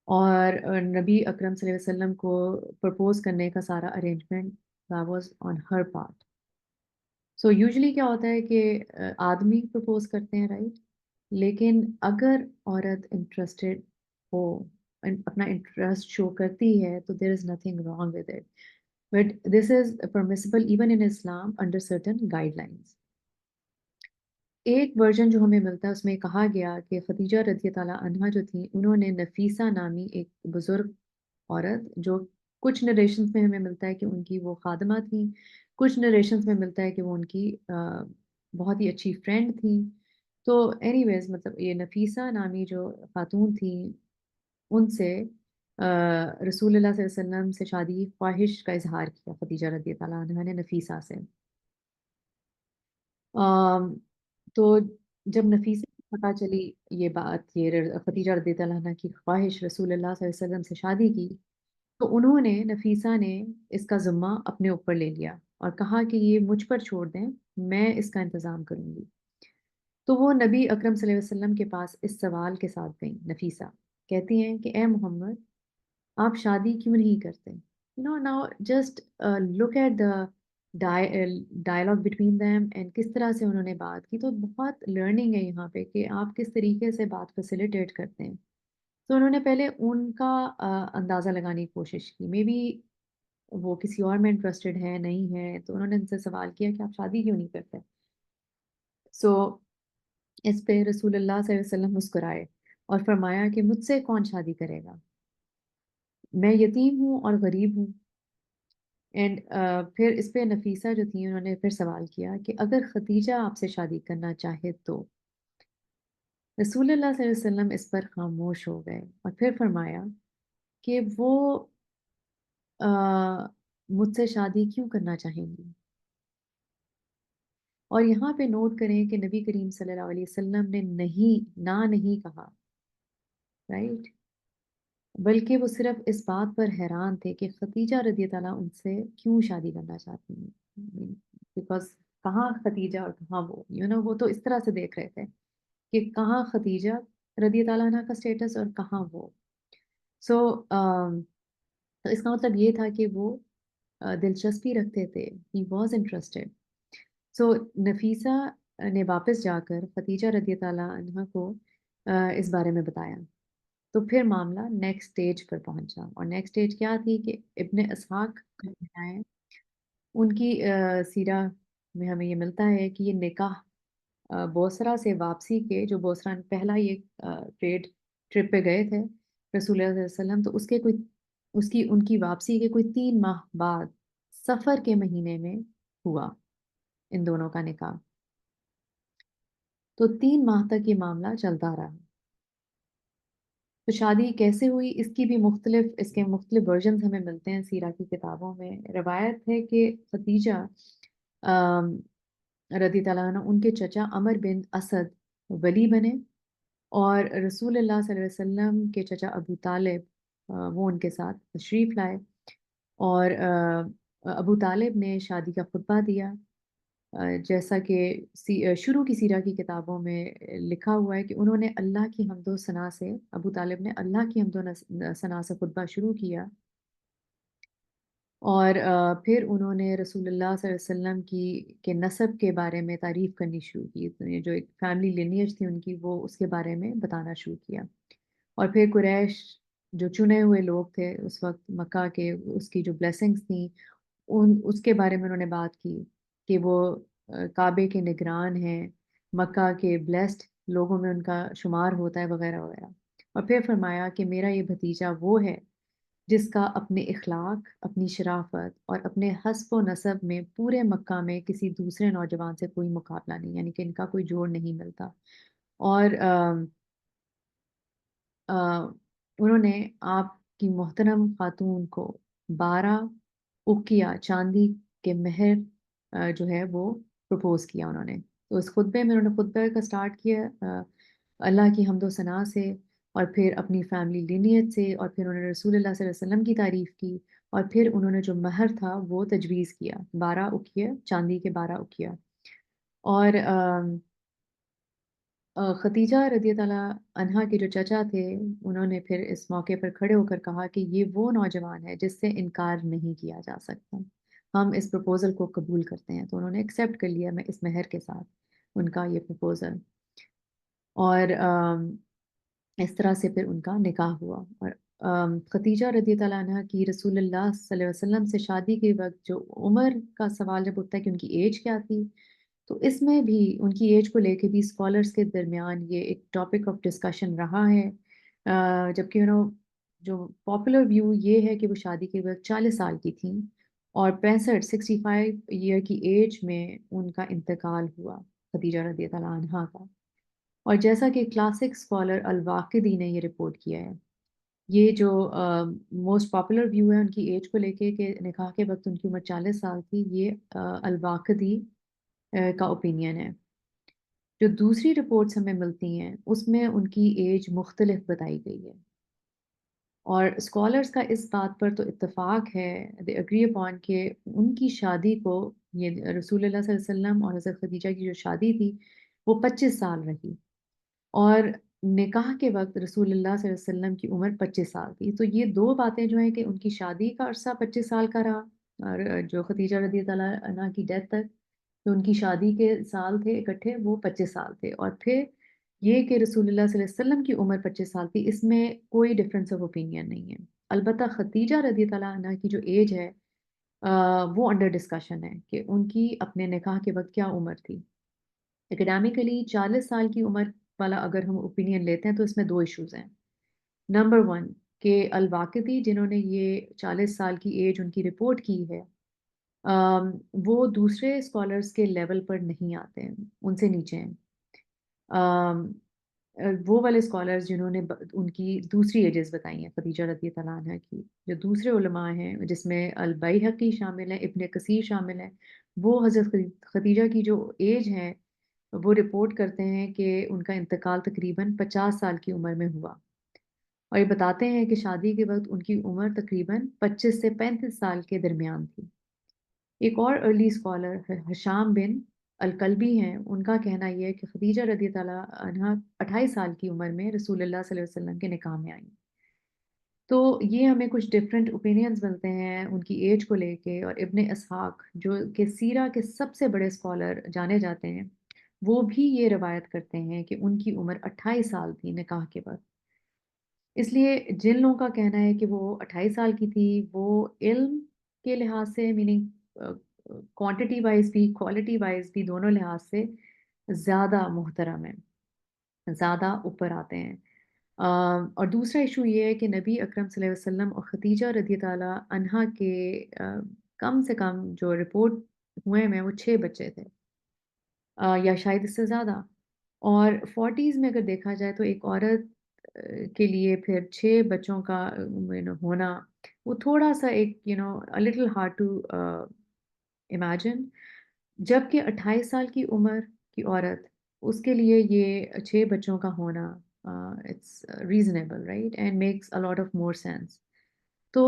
اور نبی اکرم صلی اللہ علیہ وسلم کو پرپوز کرنے کا سارا arrangement that was on her part. So usually کیا ہوتا ہے کہ آدمی پرپوز کرتے ہیں، رائٹ؟ لیکن اگر عورت انٹرسٹڈ ہو، اپنا انٹرسٹ شو کرتی ہے تو there is nothing wrong with it, but this is permissible even in Islam under certain guidelines. ایک ورژن جو ہمیں ملتا ہے اس میں کہا گیا کہ خدیجہ رضی اللہ عنہا جو تھیں انہوں نے نفیسہ نامی ایک بزرگ عورت، جو کچھ نریشنز میں ہمیں ملتا ہے کہ ان کی وہ خادمہ تھیں، کچھ نریشنز میں ملتا ہے کہ وہ ان کی بہت ہی اچھی فرینڈ تھیں. تو اینی ویز مطلب یہ نفیسہ نامی جو خاتون تھیں ان سے رسول اللہ صلی اللہ علیہ وسلم سے شادی کی خواہش کا اظہار کیا خدیجہ رضی اللہ عنہا نے نفیسہ سے. تو جب نفیسہ کو پتہ چلی یہ بات، یہ خدیجہ رضی اللہ عنہا کی خواہش رسول اللہ صلی اللہ علیہ وسلم سے شادی کی، تو انہوں نے نفیسہ نے اس کا ذمہ اپنے اوپر لے لیا اور کہا کہ یہ مجھ پر چھوڑ دیں، میں اس کا انتظام کروں گی. تو وہ نبی اکرم صلی اللہ علیہ وسلم کے پاس اس سوال کے ساتھ گئیں. نفیسہ کہتی ہیں کہ اے محمد، آپ شادی کیوں نہیں کرتے؟ now just look at the dialogue between them and کس طرح سے انہوں نے بات کی. تو بہت لرننگ ہے یہاں پہ کہ آپ کس طریقے سے بات فیسیلیٹیٹ کرتے ہیں. تو انہوں نے پہلے ان کا اندازہ لگانے کی کوشش کی، مے بی وہ کسی اور میں انٹرسٹڈ ہے نہیں ہے. تو انہوں نے ان سے سوال کیا کہ آپ شادی کیوں نہیں کرتے. سو اس پہ رسول اللہ صلی اللہ علیہ وسلم مسکرائے اور فرمایا کہ مجھ سے کون شادی کرے گا، میں یتیم ہوں اور غریب ہوں. اینڈ پھر اس پہ نفیسہ جو تھیں انہوں نے پھر سوال کیا کہ اگر خدیجہ آپ سے شادی کرنا چاہے تو رسول اللہ صلی اللہ علیہ وسلم اس پر خاموش ہو گئے اور پھر فرمایا کہ وہ مجھ سے شادی کیوں کرنا چاہیں گی. اور یہاں پہ نوٹ کریں کہ نبی کریم صلی اللہ علیہ وسلم نے نہیں کہا، رائٹ، بلکہ وہ صرف اس بات پر حیران تھے کہ خدیجہ رضی اللہ عنہ ان سے کیوں شادی کرنا چاہتی ہیں. بیکاز کہاں خدیجہ اور کہاں وہ وہ تو اس طرح سے دیکھ رہے تھے کہ کہاں خدیجہ رضی اللہ عنہ کا اسٹیٹس اور کہاں وہ. سو تو اس کا مطلب یہ تھا کہ وہ دلچسپی رکھتے تھے. He was interested. So Nafisa نے واپس جا کر خدیجہ رضی اللہ عنہ کو اس بارے میں بتایا. تو پھر معاملہ نیکسٹ سٹیج پر پہنچا، اور نیکسٹ سٹیج کیا تھی کہ ابن اسحاق ہیں ان کی سیرہ میں ہمیں یہ ملتا ہے کہ یہ نکاح بوسرا سے واپسی کے، جو بوسرا پہلا یہ ٹرپ پہ گئے تھے رسول اللہ صلی اللہ علیہ وسلم، تو ان کی واپسی کے کوئی 3 ماہ بعد سفر کے مہینے میں ہوا ان دونوں کا نکاح. تو 3 ماہ تک یہ معاملہ چلتا رہا. تو شادی کیسے ہوئی اس کے مختلف ورژنز ہمیں ملتے ہیں سیرہ کی کتابوں میں. روایت ہے کہ خدیجہ رضی اللہ عنہ ان کے چچا عمر بن اسد ولی بنے، اور رسول اللہ صلی اللہ علیہ وسلم کے چچا ابو طالب وہ ان کے ساتھ تشریف لائے، اور ابو طالب نے شادی کا خطبہ دیا. جیسا کہ شروع کی سیرہ کی کتابوں میں لکھا ہوا ہے کہ انہوں نے اللہ کی حمد و ثنا سے، ابو طالب نے اللہ کی حمد و ثنا سے خطبہ شروع کیا، اور پھر انہوں نے رسول اللہ صلی اللہ علیہ وسلم کے نسب کے بارے میں تعریف کرنی شروع کی. تو یہ جو ایک فیملی لینیج تھی ان کی، وہ اس کے بارے میں بتانا شروع کیا. اور پھر قریش جو چنے ہوئے لوگ تھے اس وقت مکہ کے، اس کی جو بلیسنگز تھیں اس کے بارے میں انہوں نے بات کی کہ وہ کعبے کے نگران ہیں، مکہ کے بلیسڈ لوگوں میں ان کا شمار ہوتا ہے، وغیرہ وغیرہ. اور پھر فرمایا کہ میرا یہ بھتیجا وہ ہے جس کا اپنے اخلاق، اپنی شرافت اور اپنے حسب و نسب میں پورے مکہ میں کسی دوسرے نوجوان سے کوئی مقابلہ نہیں، یعنی کہ ان کا کوئی جوڑ نہیں ملتا. اور انہوں نے آپ کی محترم خاتون کو 12 اقیہ چاندی کے مہر جو ہے وہ پرپوز کیا انہوں نے. تو اس خطبے میں انہوں نے خطبے کا سٹارٹ کیا اللہ کی حمد و ثنا سے، اور پھر اپنی فیملی لینیت سے، اور پھر انہوں نے رسول اللہ صلی اللہ علیہ وسلم کی تعریف کی، اور پھر انہوں نے جو مہر تھا وہ تجویز کیا، 12 اقیہ چاندی کے 12 اقیہ. اور خدیجہ رضی اللہ عنہا کے جو چچا تھے انہوں نے پھر اس موقع پر کھڑے ہو کر کہا کہ یہ وہ نوجوان ہے جس سے انکار نہیں کیا جا سکتا، ہم اس پروپوزل کو قبول کرتے ہیں. تو انہوں نے ایکسیپٹ کر لیا میں اس مہر کے ساتھ ان کا یہ پروپوزل. اور اس طرح سے پھر ان کا نکاح ہوا. اور خدیجہ رضی اللہ عنہ کی رسول اللہ صلی اللہ علیہ وسلم سے شادی کے وقت جو عمر کا سوال جب اٹھتا ہے کہ ان کی ایج کیا تھی، تو اس میں بھی ان کی ایج کو لے کے بھی اسکالرس کے درمیان یہ ایک ٹاپک آف ڈسکشن رہا ہے. جبکہ جو پاپولر ویو یہ ہے کہ وہ شادی کے وقت 40 سال کی تھیں، اور 65 ایئر کی ایج میں ان کا انتقال ہوا خدیجہ رضی اللہ عنہا کا. اور جیسا کہ کلاسک اسکالر الواقدی نے یہ رپورٹ کیا ہے، یہ جو موسٹ پاپولر ویو ہے ان کی ایج کو لے کے کہ نکاح کے وقت ان کی عمر 40 سال تھی، یہ الواقدی کا اوپینین ہے. جو دوسری رپورٹس ہمیں ملتی ہیں اس میں ان کی ایج مختلف بتائی گئی ہے. اور اسکالرس کا اس بات پر تو اتفاق ہے، دے اگری اپون کہ ان کی شادی کو، یہ رسول اللہ صلی اللہ علیہ وسلم اور حضرت خدیجہ کی جو شادی تھی وہ 25 سال رہی، اور نکاح کے وقت رسول اللہ صلی اللہ علیہ وسلم کی عمر 25 سال تھی. تو یہ دو باتیں جو ہیں کہ ان کی شادی کا عرصہ 25 سال کا رہا، اور جو خدیجہ رضی اللہ عنہ کی ڈیتھ تک جو ان کی شادی کے سال تھے اکٹھے وہ 25 سال تھے. اور پھر یہ کہ رسول اللہ صلی اللہ علیہ وسلم کی عمر 25 سال تھی، اس میں کوئی ڈفرینس آف اوپینین نہیں ہے. البتہ خدیجہ رضی اللہ عنہ کی جو ایج ہے وہ انڈر ڈسکشن ہے کہ ان کی اپنے نکاح کے وقت کیا عمر تھی. اکیڈیمکلی 40 سال کی عمر والا اگر ہم اوپینین لیتے ہیں تو اس میں 2 ایشوز ہیں. نمبر 1 کہ الواقدی جنہوں نے یہ 40 سال کی ایج ان کی رپورٹ کی ہے، وہ دوسرے اسکالرس کے لیول پر نہیں آتے ہیں، ان سے نیچے ہیں. وہ والے اسکالرز جنہوں نے ان کی دوسری ایجز بتائی ہیں خدیجہ رضی اللہ عنہ کی، جو دوسرے علماء ہیں جس میں البیہقی شامل ہے، ابن کثیر شامل ہے، وہ حضرت خدیجہ کی جو ایج ہے وہ رپورٹ کرتے ہیں کہ ان کا انتقال تقریباً 50 سال کی عمر میں ہوا، اور یہ بتاتے ہیں کہ شادی کے وقت ان کی عمر تقریباً 25 سے 35 سال کے درمیان تھی۔ ایک اور ارلی اسکالر حشام بن الکلبی ہیں، ان کا کہنا یہ ہے کہ خدیجہ رضی اللہ عنہ 28 سال کی عمر میں رسول اللہ صلی اللہ علیہ وسلم کے نکاح میں آئیں۔ تو یہ ہمیں کچھ ڈفرینٹ اوپینینز ملتے ہیں ان کی ایج کو لے کے، اور ابن اسحاق جو کہ سیرہ کے سب سے بڑے اسکالر جانے جاتے ہیں، وہ بھی یہ روایت کرتے ہیں کہ ان کی عمر 28 سال تھی نکاح کے وقت۔ اس لیے جن لوگوں کا کہنا ہے کہ وہ 28 سال کی تھی، وہ علم کے لحاظ سے میننگ کوانٹٹی وائز بھی کوالٹی وائز بھی دونوں لحاظ سے زیادہ محترم ہیں، زیادہ اوپر آتے ہیں۔ اور دوسرا ایشو یہ ہے کہ نبی اکرم صلی اللہ علیہ وسلم اور خدیجہ رضی تعالیٰ عنہا کے کم سے کم جو رپورٹ ہوئے ہیں وہ 6 بچے تھے، یا شاید اس سے زیادہ۔ اور 40s میں اگر دیکھا جائے تو ایک عورت کے لیے پھر 6 بچوں کا ہونا وہ تھوڑا سا ایک لٹل ہارڈ ٹو امیجن، جبکہ 28 سال کی عمر کی عورت، اس کے لیے یہ 6 بچوں کا ہونا it's reasonable right and makes a lot of more sense. تو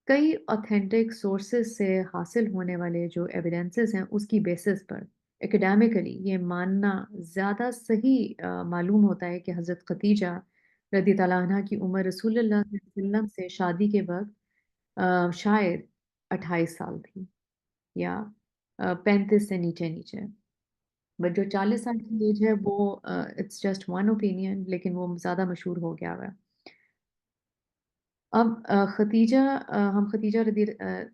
کئی اوتھینٹک سورسز سے حاصل ہونے والے جو ایویڈنسز ہیں اس کی بیسس پر اکیڈیمکلی یہ ماننا زیادہ صحیح معلوم ہوتا ہے کہ حضرت خدیجہ رضی اللہ عنہ کی عمر رسول اللہ صلی اللہ علیہ وسلم سے شادی کے وقت شاید 28 سال تھی، یا 35 سے نیچے نیچے۔ بٹ جو 40 سال کی ایج ہے وہ اٹس جسٹ ون اوپینین، لیکن وہ زیادہ مشہور ہو گیا ہوا ہے۔ اب ہم خدیجہ رضی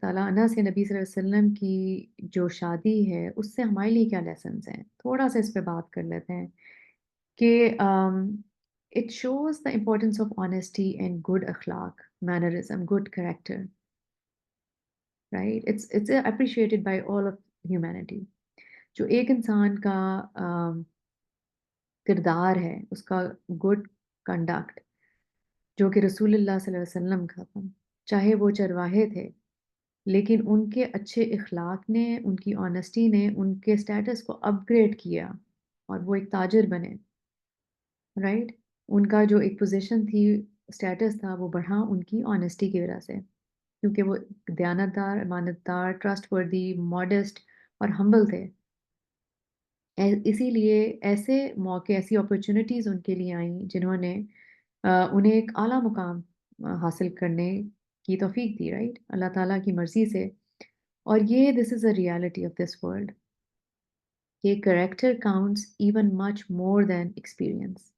تعالیٰ عنہ سے نبی صلی اللہ علیہ وسلم کی جو شادی ہے اس سے ہمارے لیے کیا لیسنز ہیں، تھوڑا سا اس پہ بات کر لیتے ہیں کہ it shows the importance of honesty and good اخلاق، mannerism, good character, right, it's appreciated by all of humanity. جو ایک انسان کا کردار ہے، اس کا گڈ کنڈکٹ، جو کہ رسول اللہ صلی اللہ علیہ وسلم کا تھا، چاہے وہ چرواہے تھے، لیکن ان کے اچھے اخلاق نے، ان کی آنیسٹی نے ان کے سٹیٹس کو اپ گریڈ کیا اور وہ ایک تاجر بنے، رائٹ۔ ان کا جو ایک پوزیشن تھی، سٹیٹس تھا، وہ بڑھا ان کی آنیسٹی کی وجہ سے، کیونکہ وہ دیانتدار، امانت دار، ٹرسٹ وردی، ماڈسٹ اور ہمبل تھے۔ اسی لیے ایسے موقع، ایسی اپرچونٹیز ان کے لیے آئیں جنہوں نے انہیں ایک اعلیٰ مقام حاصل کرنے کی توفیق دی، رائٹ، اللہ تعالیٰ کی مرضی سے۔ اور یہ this is a reality of this world کہ character counts even much more than experience.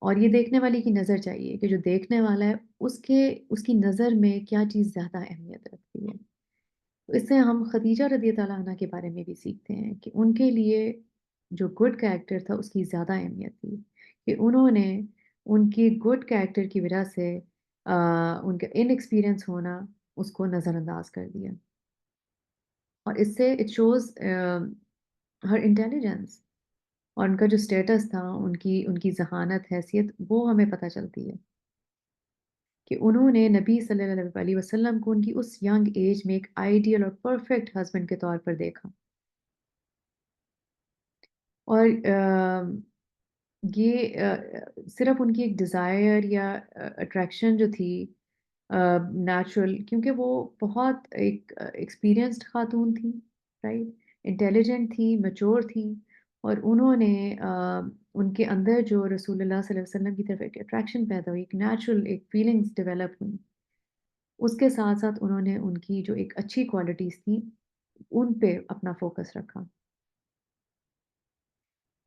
اور یہ دیکھنے والے کی نظر چاہیے کہ جو دیکھنے والا ہے اس کی نظر میں کیا چیز زیادہ اہمیت رکھتی ہے۔ تو اس سے ہم خدیجہ رضی اللہ عنہ کے بارے میں بھی سیکھتے ہیں کہ ان کے لیے جو گڈ کریکٹر تھا اس کی زیادہ اہمیت تھی، کہ انہوں نے ان کی گڈ کریکٹر کی وجہ سے ان کا ان ایکسپیرئنس ہونا اس کو نظر انداز کر دیا، اور اس سے اٹ شوز ہر انٹیلیجنس، اور ان کا جو سٹیٹس تھا، ان کی ذہانت، حیثیت، وہ ہمیں پتہ چلتی ہے کہ انہوں نے نبی صلی اللہ علیہ وسلم کو ان کی اس ینگ ایج میں ایک آئیڈیل اور پرفیکٹ ہسبینڈ کے طور پر دیکھا، اور یہ صرف ان کی ایک ڈیزائر یا اٹریکشن جو تھی نیچرل، کیونکہ وہ بہت ایک ایکسپیرئنسڈ خاتون تھی، رائٹ، انٹیلیجنٹ تھی، میچور تھی، اور انہوں نے ان کے اندر جو رسول اللہ صلی اللہ علیہ وسلم کی طرف ایک اٹریکشن پیدا ہوئی، ایک نیچرل ایک فیلنگز ڈیولپ ہوئی، اس کے ساتھ ساتھ انہوں نے ان کی جو ایک اچھی کوالٹیز تھیں ان پہ اپنا فوکس رکھا۔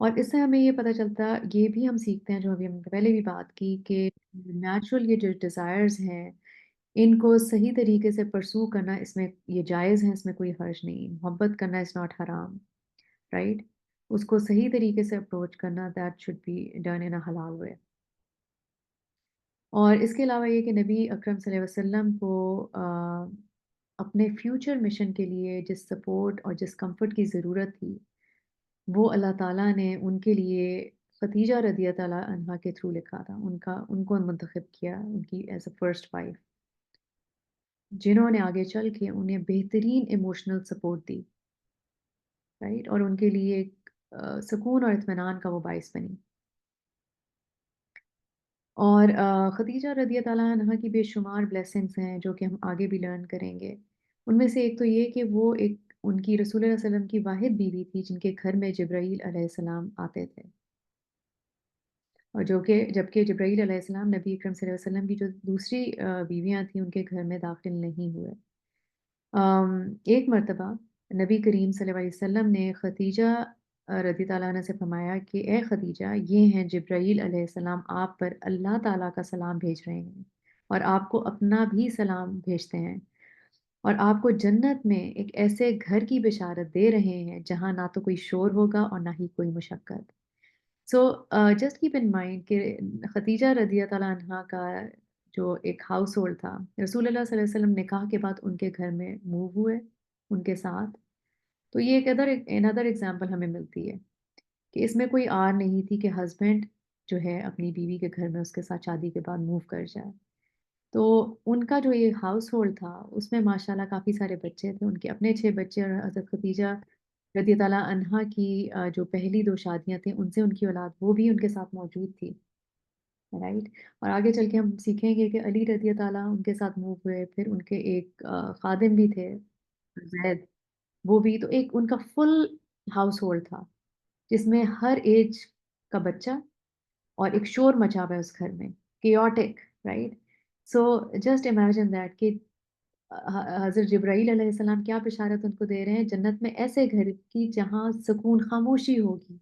اور اس سے ہمیں یہ پتہ چلتا، یہ بھی ہم سیکھتے ہیں جو ابھی ہم نے پہلے بھی بات کی، کہ نیچرل یہ جو ڈیزائرز ہیں ان کو صحیح طریقے سے پرسو کرنا، اس میں یہ جائز ہیں، اس میں کوئی حرج نہیں، محبت کرنا از ناٹ حرام، رائٹ، اس کو صحیح طریقے سے اپروچ کرنا، that should be done in a halal way. اور اس کے علاوہ یہ کہ نبی اکرم صلی اللہ علیہ وسلم کو اپنے فیوچر مشن کے لیے جس سپورٹ اور جس کمفرٹ کی ضرورت تھی، وہ اللہ تعالیٰ نے ان کے لیے خدیجہ رضی اللہ عنہا کے تھرو لکھا تھا، ان کو منتخب کیا ان کی ایز اے فرسٹ وائف، جنہوں نے آگے چل کے انہیں بہترین ایموشنل سپورٹ دی، رائٹ، اور ان کے لیے ایک سکون اور اطمینان کا وہ باعث بنی۔ اور خدیجہ رضی اللہ عنہا کی بے شمار بلیسنگز ہیں جو کہ ہم آگے بھی لرن کریں گے۔ ان میں سے ایک تو یہ کہ وہ ایک ان کی رسول اللہ علیہ وسلم کی واحد بیوی تھی جن کے گھر میں جبرائیل علیہ السلام آتے تھے، اور جبکہ جبرائیل علیہ السلام نبی اکرم صلی اللہ علیہ وسلم کی جو دوسری بیویاں تھیں ان کے گھر میں داخل نہیں ہوئے۔ ایک مرتبہ نبی کریم صلی اللہ علیہ وسلم نے خدیجہ رضی اللہ عنہ سے فرمایا کہ اے خدیجہ، یہ ہیں جبرائیل علیہ السلام آپ پر اللہ تعالیٰ کا سلام بھیج رہے ہیں، اور آپ کو اپنا بھی سلام بھیجتے ہیں، اور آپ کو جنت میں ایک ایسے گھر کی بشارت دے رہے ہیں جہاں نہ تو کوئی شور ہوگا اور نہ ہی کوئی مشقت۔ So just keep in mind کہ خدیجہ رضی اللہ عنہا کا جو ایک ہاؤس ہولڈ تھا، رسول اللہ صلی اللہ علیہ وسلم نکاح کے بعد ان کے گھر میں موو ہوئے ان کے ساتھ، تو یہ ایک another example ہمیں ملتی ہے کہ اس میں کوئی آر نہیں تھی کہ ہسبینڈ جو ہے اپنی بیوی کے گھر میں اس کے ساتھ شادی کے بعد موو کر جائے۔ تو ان کا جو یہ ہاؤس ہولڈ تھا اس میں ماشاءاللہ کافی سارے بچے تھے، ان کے اپنے 6 بچے، اور حضرت خدیجہ رضی اللہ عنہا کی جو پہلی 2 شادیاں تھیں ان سے ان کی اولاد وہ بھی ان کے ساتھ موجود تھی، رائٹ۔ اور آگے چل کے ہم سیکھیں گے کہ علی رضی تعالیٰ ان کے ساتھ موو ہوئے، پھر ان کے ایک خادم بھی تھے زید، وہ بھی، تو ایک ان کا فل ہاؤس ہولڈ تھا جس میں ہر ایج کا بچہ، اور ایک شور مچا ہوا ہے اس گھر میں، chaotic, right. So just imagine that کہ حضرت جبرائیل علیہ السلام کیا بشارت ان کو دے رہے ہیں جنت میں ایسے گھر کی جہاں سکون، خاموشی ہوگی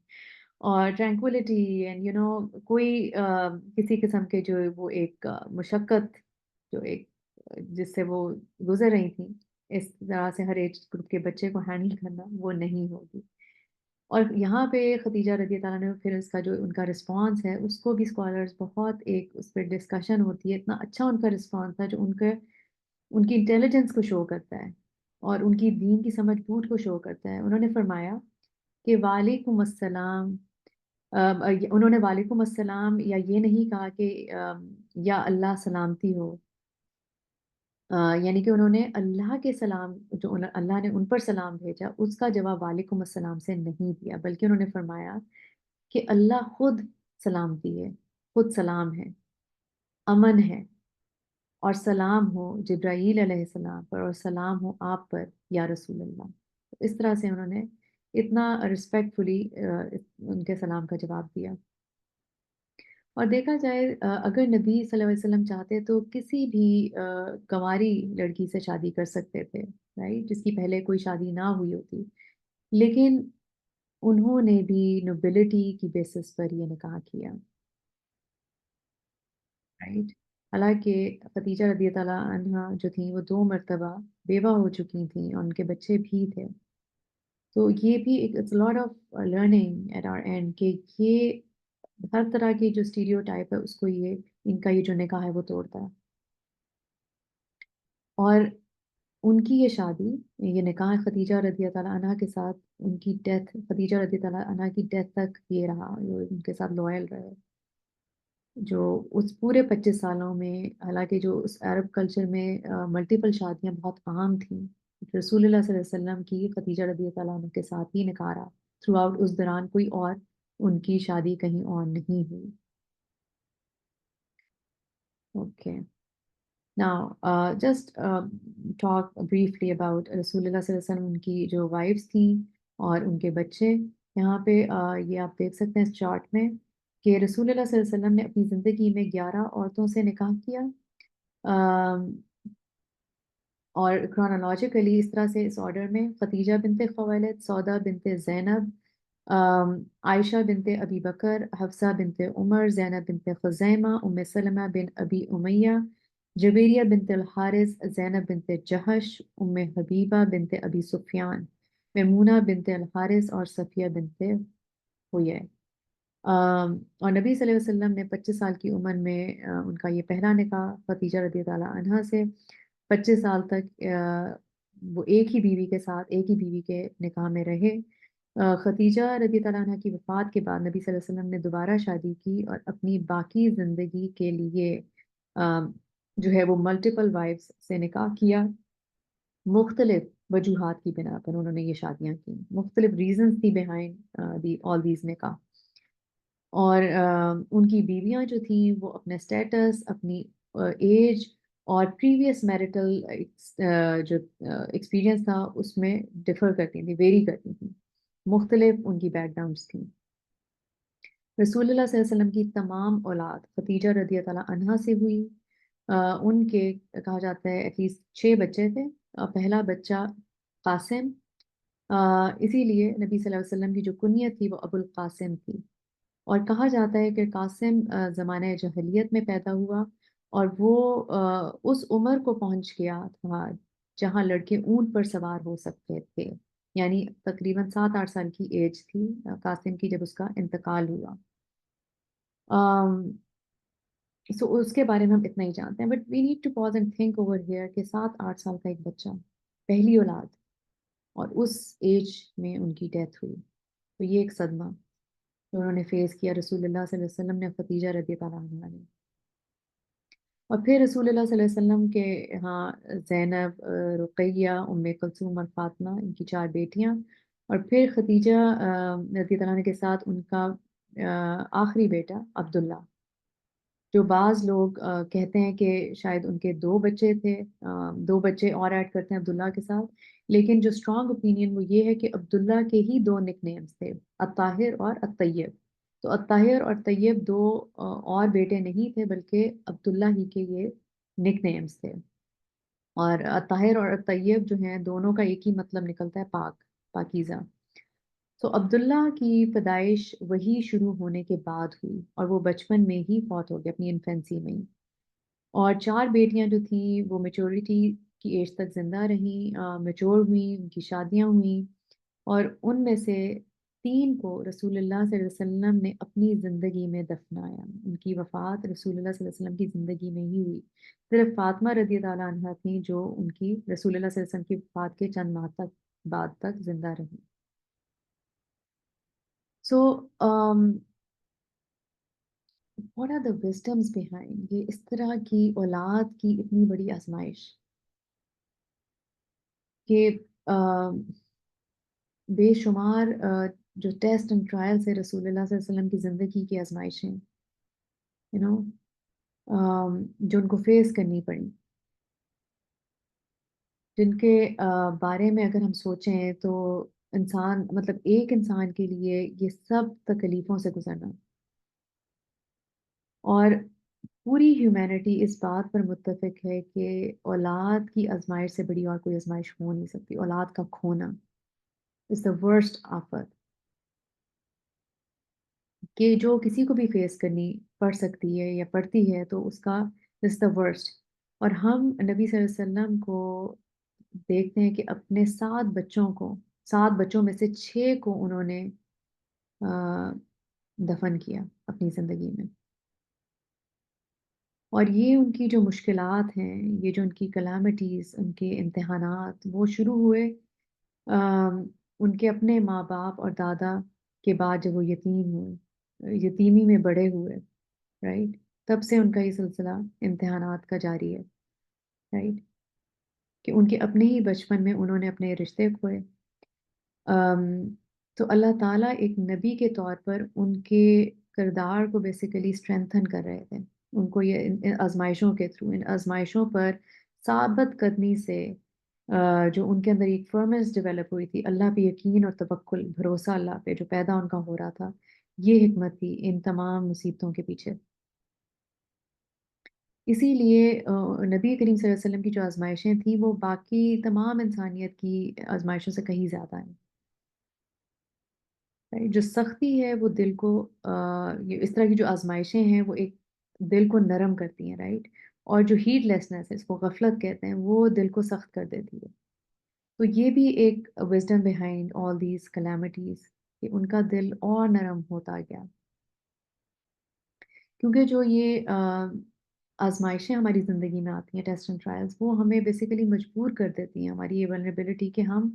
اور ٹرینکولیٹی، اینڈ کوئی کسی قسم کے جو وہ ایک مشقت جو ایک جس سے وہ گزر رہی تھیں اس طرح سے ہر ایج گروپ کے بچے کو ہینڈل کرنا، وہ نہیں ہوگی۔ اور یہاں پہ خدیجہ رضی اللہ عنہ نے پھر اس کا جو ان کا رسپانس ہے اس کو بھی اسکالرز بہت ایک اس پہ ڈسکشن ہوتی ہے، اتنا اچھا ان کا رسپانس تھا جو ان کی انٹیلیجنس کو شو کرتا ہے اور ان کی دین کی سمجھ بوجھ کو شو کرتا ہے۔ انہوں نے فرمایا کہ وعلیکم السلام، انہوں نے وعلیکم السلام یا یہ نہیں کہا کہ یا اللہ سلامتی ہو، یعنی کہ انہوں نے اللہ کے سلام جو اللہ نے ان پر سلام بھیجا اس کا جواب وعلیکم السلام سے نہیں دیا، بلکہ انہوں نے فرمایا کہ اللہ خود سلامتی ہے، خود سلام ہے، امن ہے، اور سلام ہو جبرائیل علیہ السلام پر، اور سلام ہو آپ پر یا رسول اللہ۔ اس طرح سے انہوں نے اتنا رسپیکٹ فلی ان کے سلام کا جواب دیا۔ اور دیکھا جائے اگر نبی صلی اللہ علیہ وسلم چاہتے تو کسی بھی گنواری لڑکی سے شادی کر سکتے تھے، رائٹ، جس کی پہلے کوئی شادی نہ ہوئی ہوتی، لیکن انہوں نے بھی نوبلٹی کی بیسس پر یہ نکاح کیا، رائٹ۔ حالانکہ خدیجہ رضی اللہ عنہا جو تھیں وہ 2 مرتبہ بیوہ ہو چکی تھیں اور ان کے بچے بھی تھے، تو یہ بھی ایک it's lot of learning at our end کہ یہ ہر طرح کی جو اسٹیریو ٹائپ ہے اس کو یہ ان کا یہ جو نکاح ہے وہ توڑتا ہے۔ اور ان کی یہ شادی، یہ نکاح خدیجہ رضی اللہ عنہا کے ساتھ ان کی ڈیتھ، خدیجہ رضی اللہ عنہا کی ڈیتھ تک یہ رہا، وہ ان کے ساتھ لوئل رہے، جو اس پورے 25 سالوں میں، حالانکہ جو اس عرب کلچر میں ملٹیپل شادیاں بہت عام تھیں، رسول اللہ صلی اللہ علیہ وسلم کی خدیجہ رضی اللہ عنہ کے ساتھ ہی نکاح رہا تھرو آؤٹ، اس دوران کوئی اور ان کی شادی کہیں اور نہیں ہوئی۔ Okay, Now, just talk briefly about رسول اللہ صلی اللہ علیہ وسلم، ان کی جو وائفس تھیں اور ان کے بچے۔ یہاں پہ یہ آپ دیکھ سکتے ہیں اس چارٹ میں کہ رسول اللہ صلی اللہ علیہ وسلم نے اپنی زندگی میں 11 عورتوں سے نکاح کیا، اور کرونالوجیکلی اس طرح سے اس آرڈر میں: خدیجہ بنت خویلد، سودا بنت زینب، عائشہ بنت ابی بکر، حفصہ بنت عمر، زینب بنت خزیمہ، ام سلمہ بن ابی امیہ، جبیریہ بنت الحارث، زینب بنت جہش، ام حبیبہ بنت ابی سفیان، میمونہ بنت الحارث، اور صفیہ بنت حیی۔ اور نبی صلی اللہ علیہ وسلم نے 25 سال کی عمر میں ان کا یہ پہلا نکاح خدیجہ رضی اللہ عنہا سے 25 سال تک وہ ایک ہی بیوی کے ساتھ ایک ہی بیوی کے نکاح میں رہے، خدیجہ رضی اللہ عنہ کی وفات کے بعد نبی صلی اللہ علیہ وسلم نے دوبارہ شادی کی اور اپنی باقی زندگی کے لیے جو ہے وہ ملٹیپل وائفز سے نکاح کیا. مختلف وجوہات کی بنا پر انہوں نے یہ شادیاں کی. مختلف ریزنز تھی بیہائنڈ آل دیز نکاح. اور ان کی بیویاں جو تھیں وہ اپنے سٹیٹس، اپنی ایج اور پریویس میرٹل جو ایکسپیرینس تھا اس میں ڈفر کرتی تھیں، ویری کرتی تھیں. مختلف ان کی بیک گراؤنڈس تھیں. رسول اللہ صلی اللہ علیہ وسلم کی تمام اولاد خدیجہ رضی اللہ عنہا سے ہوئی. ان کے کہا جاتا ہے ایٹ لیسٹ 6 بچے تھے. پہلا بچہ قاسم، اسی لیے نبی صلی اللہ علیہ وسلم کی جو کنیت تھی وہ ابو القاسم تھی. اور کہا جاتا ہے کہ قاسم زمانہ جاہلیت میں پیدا ہوا اور وہ اس عمر کو پہنچ گیا تھا جہاں لڑکے اونٹ پر سوار ہو سکتے تھے. یعنی تقریباً 7-8 سال کی ایج تھی قاسم کی جب اس کا انتقال ہوا. سو اس کے بارے میں ہم اتنا ہی جانتے ہیں. But we need to pause and think over here کہ 7-8 سال کا ایک بچہ، پہلی اولاد، اور اس ایج میں ان کی ڈیتھ ہوئی. تو یہ ایک صدمہ جو انہوں نے فیس کیا رسول اللہ صلی اللہ علیہ وسلم نے، خدیجہ رضی اللہ عنہا نے. اور پھر رسول اللہ صلی اللہ علیہ وسلم کے ہاں زینب، رقیہ، ام کلثوم اور فاطمہ، ان کی 4 بیٹیاں. اور پھر خدیجہ رضی اللہ عنہ کے ساتھ ان کا آخری بیٹا عبداللہ، جو بعض لوگ کہتے ہیں کہ شاید ان کے 2 بچے تھے. 2 بچے اور ایڈ کرتے ہیں عبداللہ کے ساتھ. لیکن جو اسٹرانگ اوپینین وہ یہ ہے کہ عبداللہ کے ہی 2 نک نیمز تھے، الطاہر اور الطیب. تو الطاہر اور طیب 2 اور بیٹے نہیں تھے بلکہ عبداللہ ہی کے یہ نک نیمز تھے. اور الطاہر اور الطیب جو ہیں دونوں کا ایک ہی مطلب نکلتا ہے پاک، پاکیزہ. تو عبداللہ کی پیدائش وہی شروع ہونے کے بعد ہوئی اور وہ بچپن میں ہی فوت ہو گیا، اپنی انفینسی میں ہی. اور 4 بیٹیاں جو تھیں وہ میچورٹی کی ایج تک زندہ رہیں، میچور ہوئیں، ان کی شادیاں ہوئیں. اور ان میں سے 3 کو رسول اللہ صلی اللہ علیہ وسلم نے اپنی زندگی میں دفنایا. ان کی وفات رسول اللہ صلی اللہ علیہ وسلم کی زندگی میں ہی ہوئی. صرف فاطمہ رضی اللہ عنہا تھیں جو ان کی رسول اللہ صلی اللہ علیہ وسلم کی وفات کے چند ماہ تک بعد تک زندہ رہیں. سو what are the wisdoms behind یہ اس طرح کی اولاد کی اتنی بڑی آزمائش کہ بے شمار جو ٹیسٹ اینڈ ٹرائل سے رسول اللہ صلی اللہ علیہ وسلم کی زندگی کی آزمائشیں جو ان کو فیس کرنی پڑی، جن کے بارے میں اگر ہم سوچیں تو انسان، مطلب ایک انسان کے لیے یہ سب تکلیفوں سے گزرنا، اور پوری ہیومینٹی اس بات پر متفق ہے کہ اولاد کی آزمائش سے بڑی اور کوئی آزمائش ہو نہیں سکتی. اولاد کا کھونا از دا ورسٹ آفت کہ جو کسی کو بھی فیس کرنی پڑ سکتی ہے یا پڑتی ہے تو اس کا از دا ورسٹ. اور ہم نبی صلی اللہ علیہ وسلم کو دیکھتے ہیں کہ اپنے 7 بچوں میں سے 6 کو انہوں نے دفن کیا اپنی زندگی میں. اور یہ ان کی جو مشکلات ہیں، یہ جو ان کی کلامٹیز، ان کے امتحانات، وہ شروع ہوئے ان کے اپنے ماں باپ اور دادا کے بعد جب وہ یتیم ہوئے، یتیمی میں بڑے ہوئے، رائٹ. تب سے ان کا یہ سلسلہ امتحانات کا جاری ہے، رائٹ. کہ ان کے اپنے ہی بچپن میں انہوں نے اپنے رشتے کھوئے. تو اللہ تعالیٰ ایک نبی کے طور پر ان کے کردار کو بیسیکلی اسٹرینتھن کر رہے تھے. ان کو یہ ان آزمائشوں کے تھرو، ان آزمائشوں پر ثابت قدمی سے جو ان کے اندر ایک فرمنس ڈیولپ ہوئی تھی، اللہ پہ یقین اور توکل، بھروسہ اللہ پہ جو پیدا ان کا ہو رہا تھا، یہ حکمت تھی ان تمام مصیبتوں کے پیچھے. اسی لیے نبی کریم صلی اللہ علیہ وسلم کی جو آزمائشیں تھیں وہ باقی تمام انسانیت کی آزمائشوں سے کہیں زیادہ ہیں. جو سختی ہے وہ دل کو اس طرح کی جو آزمائشیں ہیں وہ ایک دل کو نرم کرتی ہیں، رائٹ. اور جو ہیڈ لیسنس ہے، اس کو غفلت کہتے ہیں، وہ دل کو سخت کر دیتی ہے. تو یہ بھی ایک wisdom behind all these calamities کہ ان کا دل اور نرم ہوتا گیا. کیونکہ جو یہ آزمائشیں ہماری زندگی میں آتی ہیں، ٹیسٹ اینڈ ٹرائلز، وہ ہمیں بیسیکلی مجبور کر دیتی ہیں، ہماری یہ ولنریبلٹی کہ ہم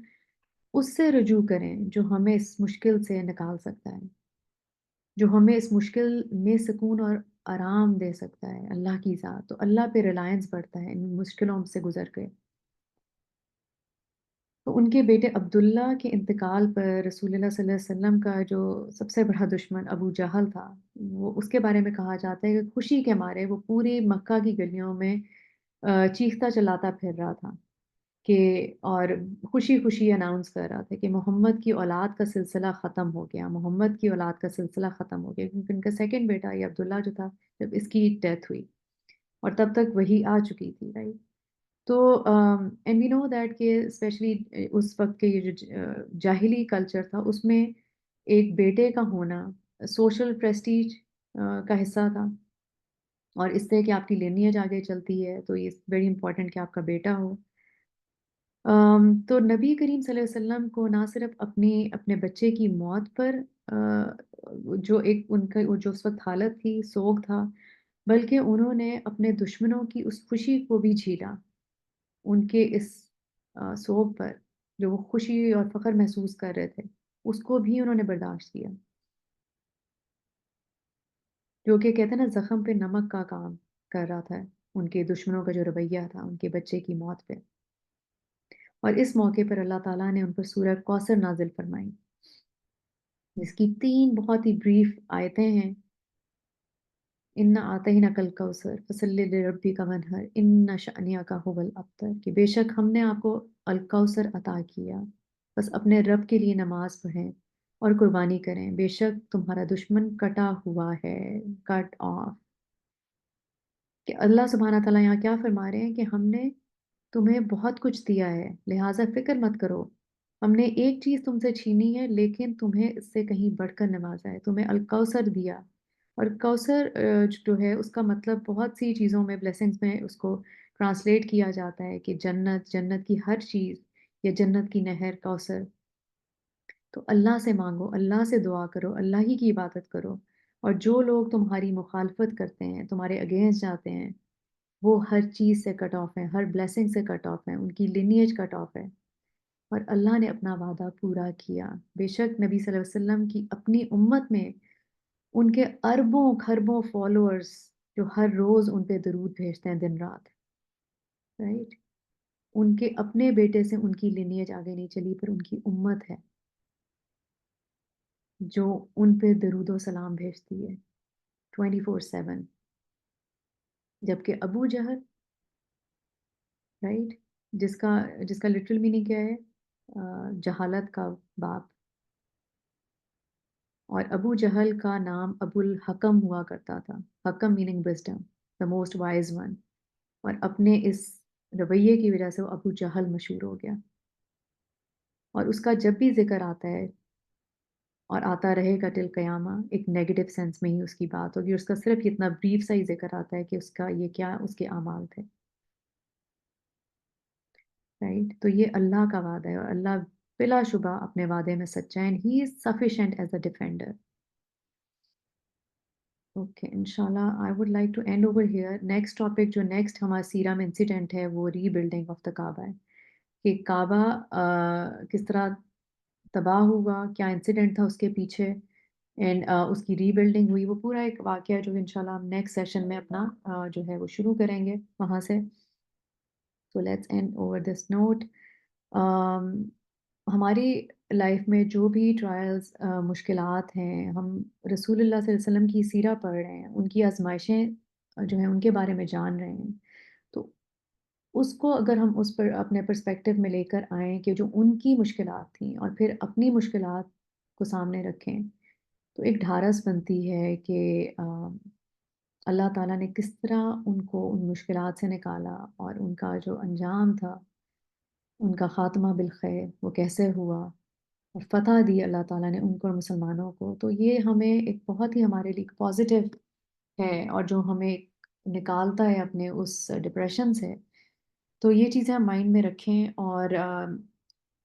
اس سے رجوع کریں جو ہمیں اس مشکل سے نکال سکتا ہے، جو ہمیں اس مشکل میں سکون اور آرام دے سکتا ہے، اللہ کی ذات. تو اللہ پہ ریلائنس بڑھتا ہے ان مشکلوں سے گزر کے. تو ان کے بیٹے عبداللہ کے انتقال پر رسول اللہ صلی اللہ علیہ وسلم کا جو سب سے بڑا دشمن ابو جہل تھا، وہ اس کے بارے میں کہا جاتا ہے کہ خوشی کے مارے وہ پوری مکہ کی گلیوں میں چیختا چلاتا پھر رہا تھا کہ اور خوشی خوشی اناؤنس کر رہا تھا کہ محمد کی اولاد کا سلسلہ ختم ہو گیا، محمد کی اولاد کا سلسلہ ختم ہو گیا، کیونکہ ان کا سیکنڈ بیٹا یہ عبداللہ جو تھا جب اس کی ڈیتھ ہوئی اور تب تک وہی آ چکی تھی، رائٹ. تو اینڈ وی نو دیٹ کہ اسپیشلی اس وقت کے یہ جو جاہلی کلچر تھا اس میں ایک بیٹے کا ہونا سوشل پریسٹیج کا حصہ تھا، اور اس سے کہ آپ کی لینیج آگے چلتی ہے تو یہ ویری امپورٹنٹ کہ آپ کا بیٹا ہو. تو نبی کریم صلی اللہ علیہ وسلم کو نہ صرف اپنے بچے کی موت پر جو ایک ان کا جو اس وقت حالت تھی سوگ تھا، بلکہ انہوں نے اپنے دشمنوں کی اس خوشی کو بھی جھیلا. ان کے اس سوگ پر جو وہ خوشی اور فخر محسوس کر رہے تھے اس کو بھی انہوں نے برداشت کیا، جو کہ کہتے ہیں نا زخم پہ نمک کا کام کر رہا تھا ان کے دشمنوں کا جو رویہ تھا ان کے بچے کی موت پہ. اور اس موقع پر اللہ تعالیٰ نے ان پر سورہ کوثر نازل فرمائی، جس کی 3 بہت ہی بریف آیتیں ہیں. اِنَّا أَعْطَيْنَاكَ الْكَوْثَرَ فَصَلِّ لِرَبِّكَ وَانْحَرْ إِنَّ شَأْنِيَكَ هُوَ الْأَبْتَرُ کہ بے شک ہم نے آپ کو الکوثر عطا کیا، بس اپنے رب کے لیے نماز پڑھیں اور قربانی کریں، بے شک تمہارا دشمن کٹا ہوا ہے، کٹ آف. کہ اللہ سبحانہ تعالیٰ یہاں کیا فرما رہے ہیں کہ ہم نے تمہیں بہت کچھ دیا ہے، لہٰذا فکر مت کرو. ہم نے ایک چیز تم سے چھینی ہے لیکن تمہیں اس سے کہیں بڑھ کر نوازا ہے، تمہیں الکوثر دیا. اور کوثر جو ہے اس کا مطلب بہت سی چیزوں میں بلیسنگز میں اس کو ٹرانسلیٹ کیا جاتا ہے کہ جنت، جنت کی ہر چیز یا جنت کی نہر کوثر. تو اللہ سے مانگو، اللہ سے دعا کرو، اللہ ہی کی عبادت کرو. اور جو لوگ تمہاری مخالفت کرتے ہیں، تمہارے اگینسٹ جاتے ہیں، وہ ہر چیز سے کٹ آف ہیں، ہر بلیسنگ سے کٹ آف ہیں، ان کی لینیج کٹ آف ہے. اور اللہ نے اپنا وعدہ پورا کیا. بے شک نبی صلی اللہ علیہ وسلم کی اپنی امت میں ان کے اربوں خربوں فالوورز جو ہر روز ان پہ درود بھیجتے ہیں دن رات، رائٹ. ان کے اپنے بیٹے سے ان کی لینیج آگے نہیں چلی، پر ان کی امت ہے جو ان پہ درود و سلام بھیجتی ہے 24/7. جبکہ ابو جہل، رائٹ، جس کا لٹرل میننگ کیا ہے؟ جہالت کا باپ. اور ابو جہل کا نام ابو الحکم ہوا کرتا تھا، حکم meaning wisdom, the most wise one. اور اپنے اس رویے کی وجہ سے وہ ابو جہل مشہور ہو گیا. اور اس کا جب بھی ذکر آتا ہے اور آتا رہے گا ٹل قیامہ، ایک نیگیٹو سینس میں ہی اس کی بات ہوگی. اس کا صرف اتنا بریف سا ہی ذکر آتا ہے کہ اس کا یہ کیا اس کے اعمال تھے، رائٹ. تو یہ اللہ کا وعدہ ہے اور اللہ بلا شبہ اپنے وعدے میں سچا ہے. He is sufficient as a defender. Okay, انشاءاللہ I would like to end over here. Next topic جو نیکسٹ ہمارا سیرہ میں انسیڈنٹ ہے وہ ری بلڈنگ آف دا کعبہ ہے، کہ کعبہ کس طرح تباہ ہوا، کیا انسیڈنٹ تھا اس کے پیچھے، اینڈ اس کی ری بلڈنگ ہوئی. وہ پورا ایک واقعہ جو انشاءاللہ ہم نیکسٹ سیشن میں اپنا جو ہے وہ شروع کریں گے وہاں سے. So let's end over this note. ہماری لائف میں جو بھی ٹرائلز مشکلات ہیں، ہم رسول اللہ صلی اللہ علیہ وسلم کی سیرہ پڑھ رہے ہیں، ان کی آزمائشیں جو ہیں ان کے بارے میں جان رہے ہیں. تو اس کو اگر ہم اس پر اپنے پرسپیکٹیو میں لے کر آئیں کہ جو ان کی مشکلات تھیں اور پھر اپنی مشکلات کو سامنے رکھیں، تو ایک ڈھارس بنتی ہے کہ اللہ تعالیٰ نے کس طرح ان کو ان مشکلات سے نکالا اور ان کا جو انجام تھا، ان کا خاتمہ بالخیر وہ کیسے ہوا، اور فتح دی اللہ تعالیٰ نے ان کو اور مسلمانوں کو. تو یہ ہمیں ایک بہت ہی ہمارے لیے پازیٹیو ہے اور جو ہمیں نکالتا ہے اپنے اس ڈپریشن سے. تو یہ چیزیں ہم مائنڈ میں رکھیں. اور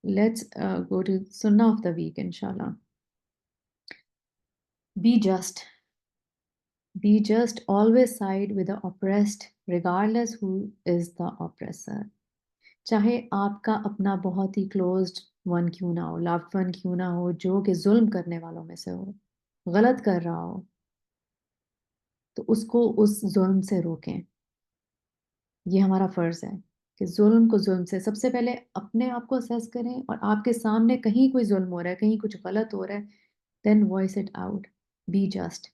لیٹس گو ٹو سنہ آف دا ویک انشاءاللہ. Be just always side with the oppressed regardless who is the oppressor. چاہے آپ کا اپنا بہت ہی کلوزڈ ون کیوں نہ ہو, loved one کیوں نہ ہو, جو کہ ظلم کرنے والوں میں سے ہو, غلط کر رہا ہو, تو اس کو اس ظلم سے روکیں. یہ ہمارا فرض ہے کہ ظلم کو ظلم سے, سب سے پہلے اپنے آپ کو اسیس کریں, اور آپ کے سامنے کہیں کوئی ظلم ہو رہا ہے, کہیں کچھ غلط ہو رہا ہے, then voice it out, be just.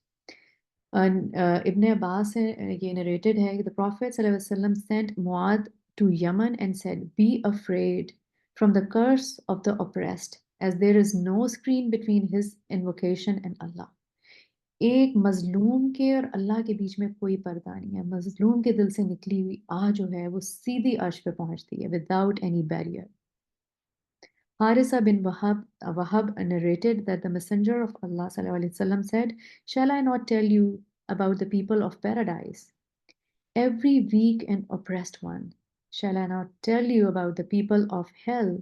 ابن عباس سے یہ نریٹڈ ہے کہ the Prophet صلی اللہ علیہ وسلم sent Muad to Yemen and said, be afraid from the curse of the oppressed, as there is no screen between his invocation and Allah. ایک مظلوم کے اور اللہ کے بیچ میں کوئی پردہ نہیں ہے. مظلوم کے دل سے نکلی ہوئی آہ جو ہے وہ سیدھی عرش پہ پہنچتی ہے without any barrier. Harisa bin Wahab narrated that the Messenger of Allah sallallahu alaihi wasallam said, shall I not tell you about the people of paradise? Every weak and oppressed one. Shall I not tell you about the people of hell?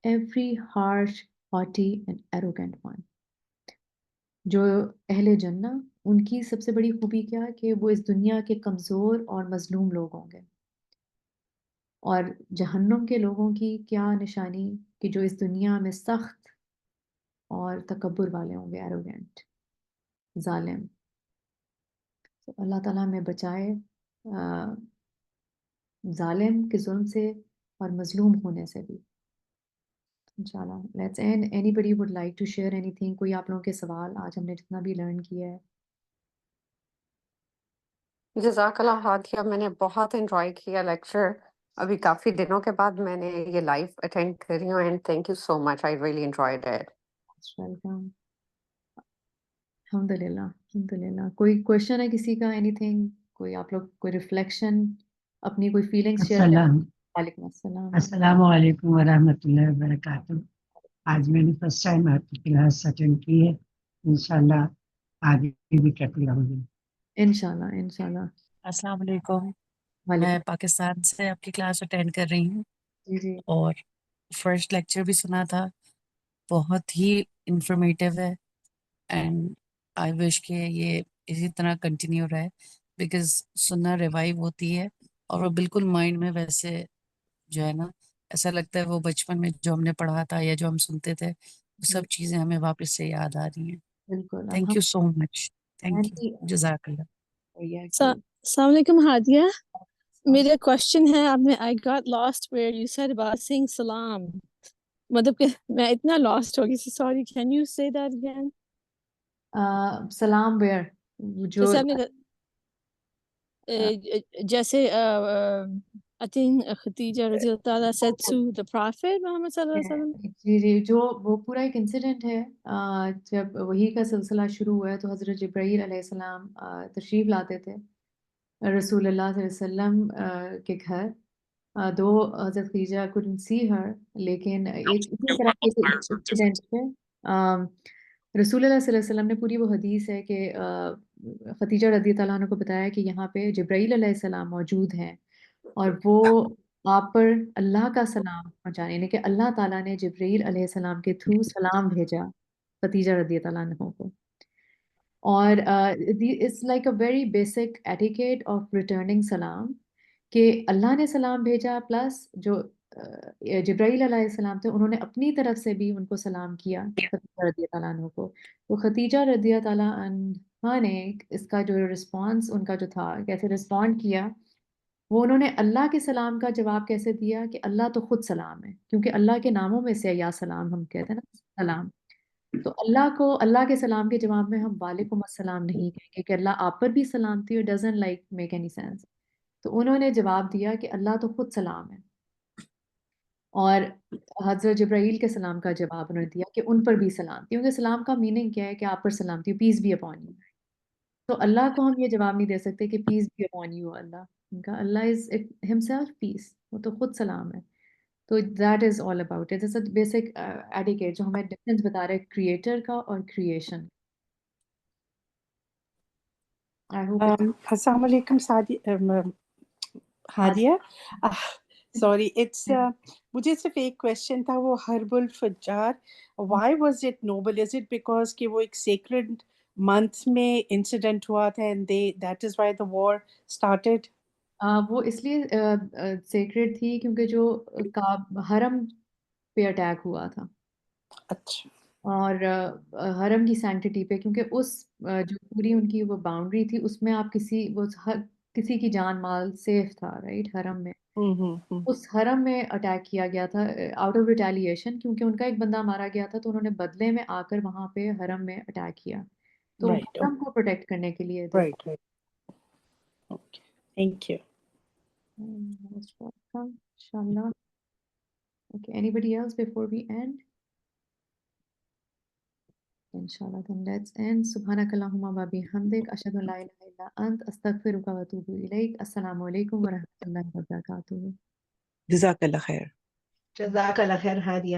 Every harsh, haughty and arrogant one. جو اہل جنہ, ان کی سب سے بڑی خوبی کیا ہے کہ وہ اس دنیا کے کمزور اور مظلوم لوگ ہوں گے, اور جہنم کے لوگوں کی کیا نشانی کہ جو اس دنیا میں سخت اور تکبر والے ہوں گے, ایروگینٹ, ظالم. تو اللہ تعالیٰ ہمیں بچائے ظالم کے ظلم سے اور مظلوم ہونے سے بھی انشاءاللہ. Let's end anybody would like to share anything, کوئی آپ لوگوں کے سوال آج ہم نے جتنا بھی لرن کیا ہے. جزاک اللہ ہادیہ، میں نے بہت انجوائے کیا لیکچر. ابھی کافی دنوں کے بعد میں نے یہ لائف اٹینڈ کر رہی ہوں and thank you so much, I really enjoyed it. Welcome. الحمدللہ. کوئی کوشچن ہے کسی کا, اینی تھنگ, کوئی آپ لوگ کوئی ریفلیکشن, اپنی کوئی فیلنگس شیئر کریں. وعلیکم السلام. السلام علیکم ورحمۃ اللہ وبرکاتہ. آج میں نے فرسٹ ٹائم آپ کی کلاس اٹینڈ کی ہے، انشاءاللہ آگے بھی کرتی رہوں گی. انشاءاللہ. السلام علیکم. میں وعلیکم. پاکستان سے آپ کی کلاس اٹینڈ کر رہی ہوں جی اور فرسٹ لیکچر بھی سنا تھا، بہت ہی انفارمیٹیو ہے اینڈ آئی وش کہ یہ اسی طرح کنٹینیو رہے، بیکاز سننا ریوائیو ہوتی ہے اور وہ بالکل مائنڈ میں ویسے جو ہے نا ایسا لگتا ہے وہ بچپن میں جو ہم نے پڑھا تھا یا جو ہم سنتے تھے وہ سب چیزیں ہمیں واپس سے یاد آ رہی ہیں. بالکل. Thank you so much. Thank you. جزاک اللہ. السلام علیکم ہادیہ. میرا کوشچن ہے، آپ نے I got lost where you said about saying سلام، مطلب کہ میں اتنا lost ہو گئی. sorry, can you say that again? سلام ویئر جو جیسے آپ نے جیسے I think ختیجہ رضی اللہ تعالیٰ said to the Prophet محمد صلی اللہ علیہ وسلم. جی جو وہ پورا ایک انسیڈنٹ ہے. جب وحی کا سلسلہ شروع ہوا ہے تو حضرت جبرائیل علیہ السلام تشریف لاتے تھے رسول اللہ صلی اللہ علیہ وسلم کے گھر. دو حضرت خدیجہ couldn't see her، لیکن ایک اسی طرح کے انسیڈنٹ پہ رسول اللہ صلی اللہ علیہ وسلم نے پوری وہ حدیث ہے کہ ختیجہ رضی اللہ عنہ کو بتایا کہ یہاں پہ جبرائیل علیہ السلام موجود ہیں اور وہ آپ پر اللہ کا سلام پہنچانے، یعنی کہ اللہ تعالیٰ نے جبرائیل علیہ السلام کے تھرو سلام بھیجا ختیجہ رضی اللہ عنہ کو. اور it's like a very basic etiquette of returning سلام کہ اللہ نے سلام بھیجا، پلس جو جبرائیل علیہ السلام تھے انہوں نے اپنی طرف سے بھی ان کو سلام کیا ختیجہ رضی اللہ عنہ کو. تو ختیجہ رضی اللہ عنہ نے اس کا جو رسپانس ان کا جو تھا کیسے رسپونڈ کیا، وہ انہوں نے اللہ کے سلام کا جواب کیسے دیا کہ اللہ تو خود سلام ہے، کیونکہ اللہ کے ناموں میں سے یا سلام ہم کہتے ہیں نا سلام. تو اللہ کو اللہ کے سلام کے جواب میں ہم وعلیکم السلام نہیں کہیں گے کہ اللہ آپ پر بھی سلامتی، اور doesn't like make any sense. تو انہوں نے جواب دیا کہ اللہ تو خود سلام ہے، اور حضرت جبرائیل کے سلام کا جواب انہوں نے دیا کہ ان پر بھی سلامتی، کیونکہ سلام کا میننگ کیا ہے کہ آپ پر سلامتی ہو، پیس بی اپون یو. تو اللہ کو ہم یہ جواب نہیں دے سکتے کہ پیس بی اپون یو اللہ، ان کا اللہ از ہمسیلف پیس، وہ تو خود سلام ہے. تو that is all about it. It's a basic etiquette جو ہمیں ڈفرینس بتا رہا ہے کریٹر کا اور کریشن. السلام علیکم ہادیہ. سوری اٹس مجھے صرف ایک کویشچن تھا، وہ حرب الفجار، why was it noble? Is it because کہ وہ ایک سیکرڈ منتھ میں انسیڈنٹ ہوا تھا and that is why the war started? وہ اس لیے سیکریٹ تھی کیونکہ جو حرم پہ اٹیک ہوا تھا، اچھا. اور حرم کی سینکٹیٹی پہ، کیونکہ اس جو پوری ان کی وہ باؤنڈری تھی اس میں آپ کسی کی جان مال سیف تھا، رائٹ، حرم میں. اس حرم میں اٹیک کیا گیا تھا آؤٹ آف ریٹیلیشن، کیونکہ ان کا ایک بندہ مارا گیا تھا تو انہوں نے بدلے میں آ کر وہاں پہ حرم میں اٹیک کیا، تو Right. حرم کو پروٹیکٹ کرنے کے لیے. Right. Okay. Thank you. Most welcome, inshallah. Okay, anybody else before we end? Inshallah, then let's end. Subhanakallahumma wa bihamdik, ashhadu an la ilaha illa ant, astaghfiruka wa atubu ilaik. Assalamu alaikum wa rahmatullahi wa barakatuh. Jazakallah khair. جزاک اللہ خیر ہادیہ.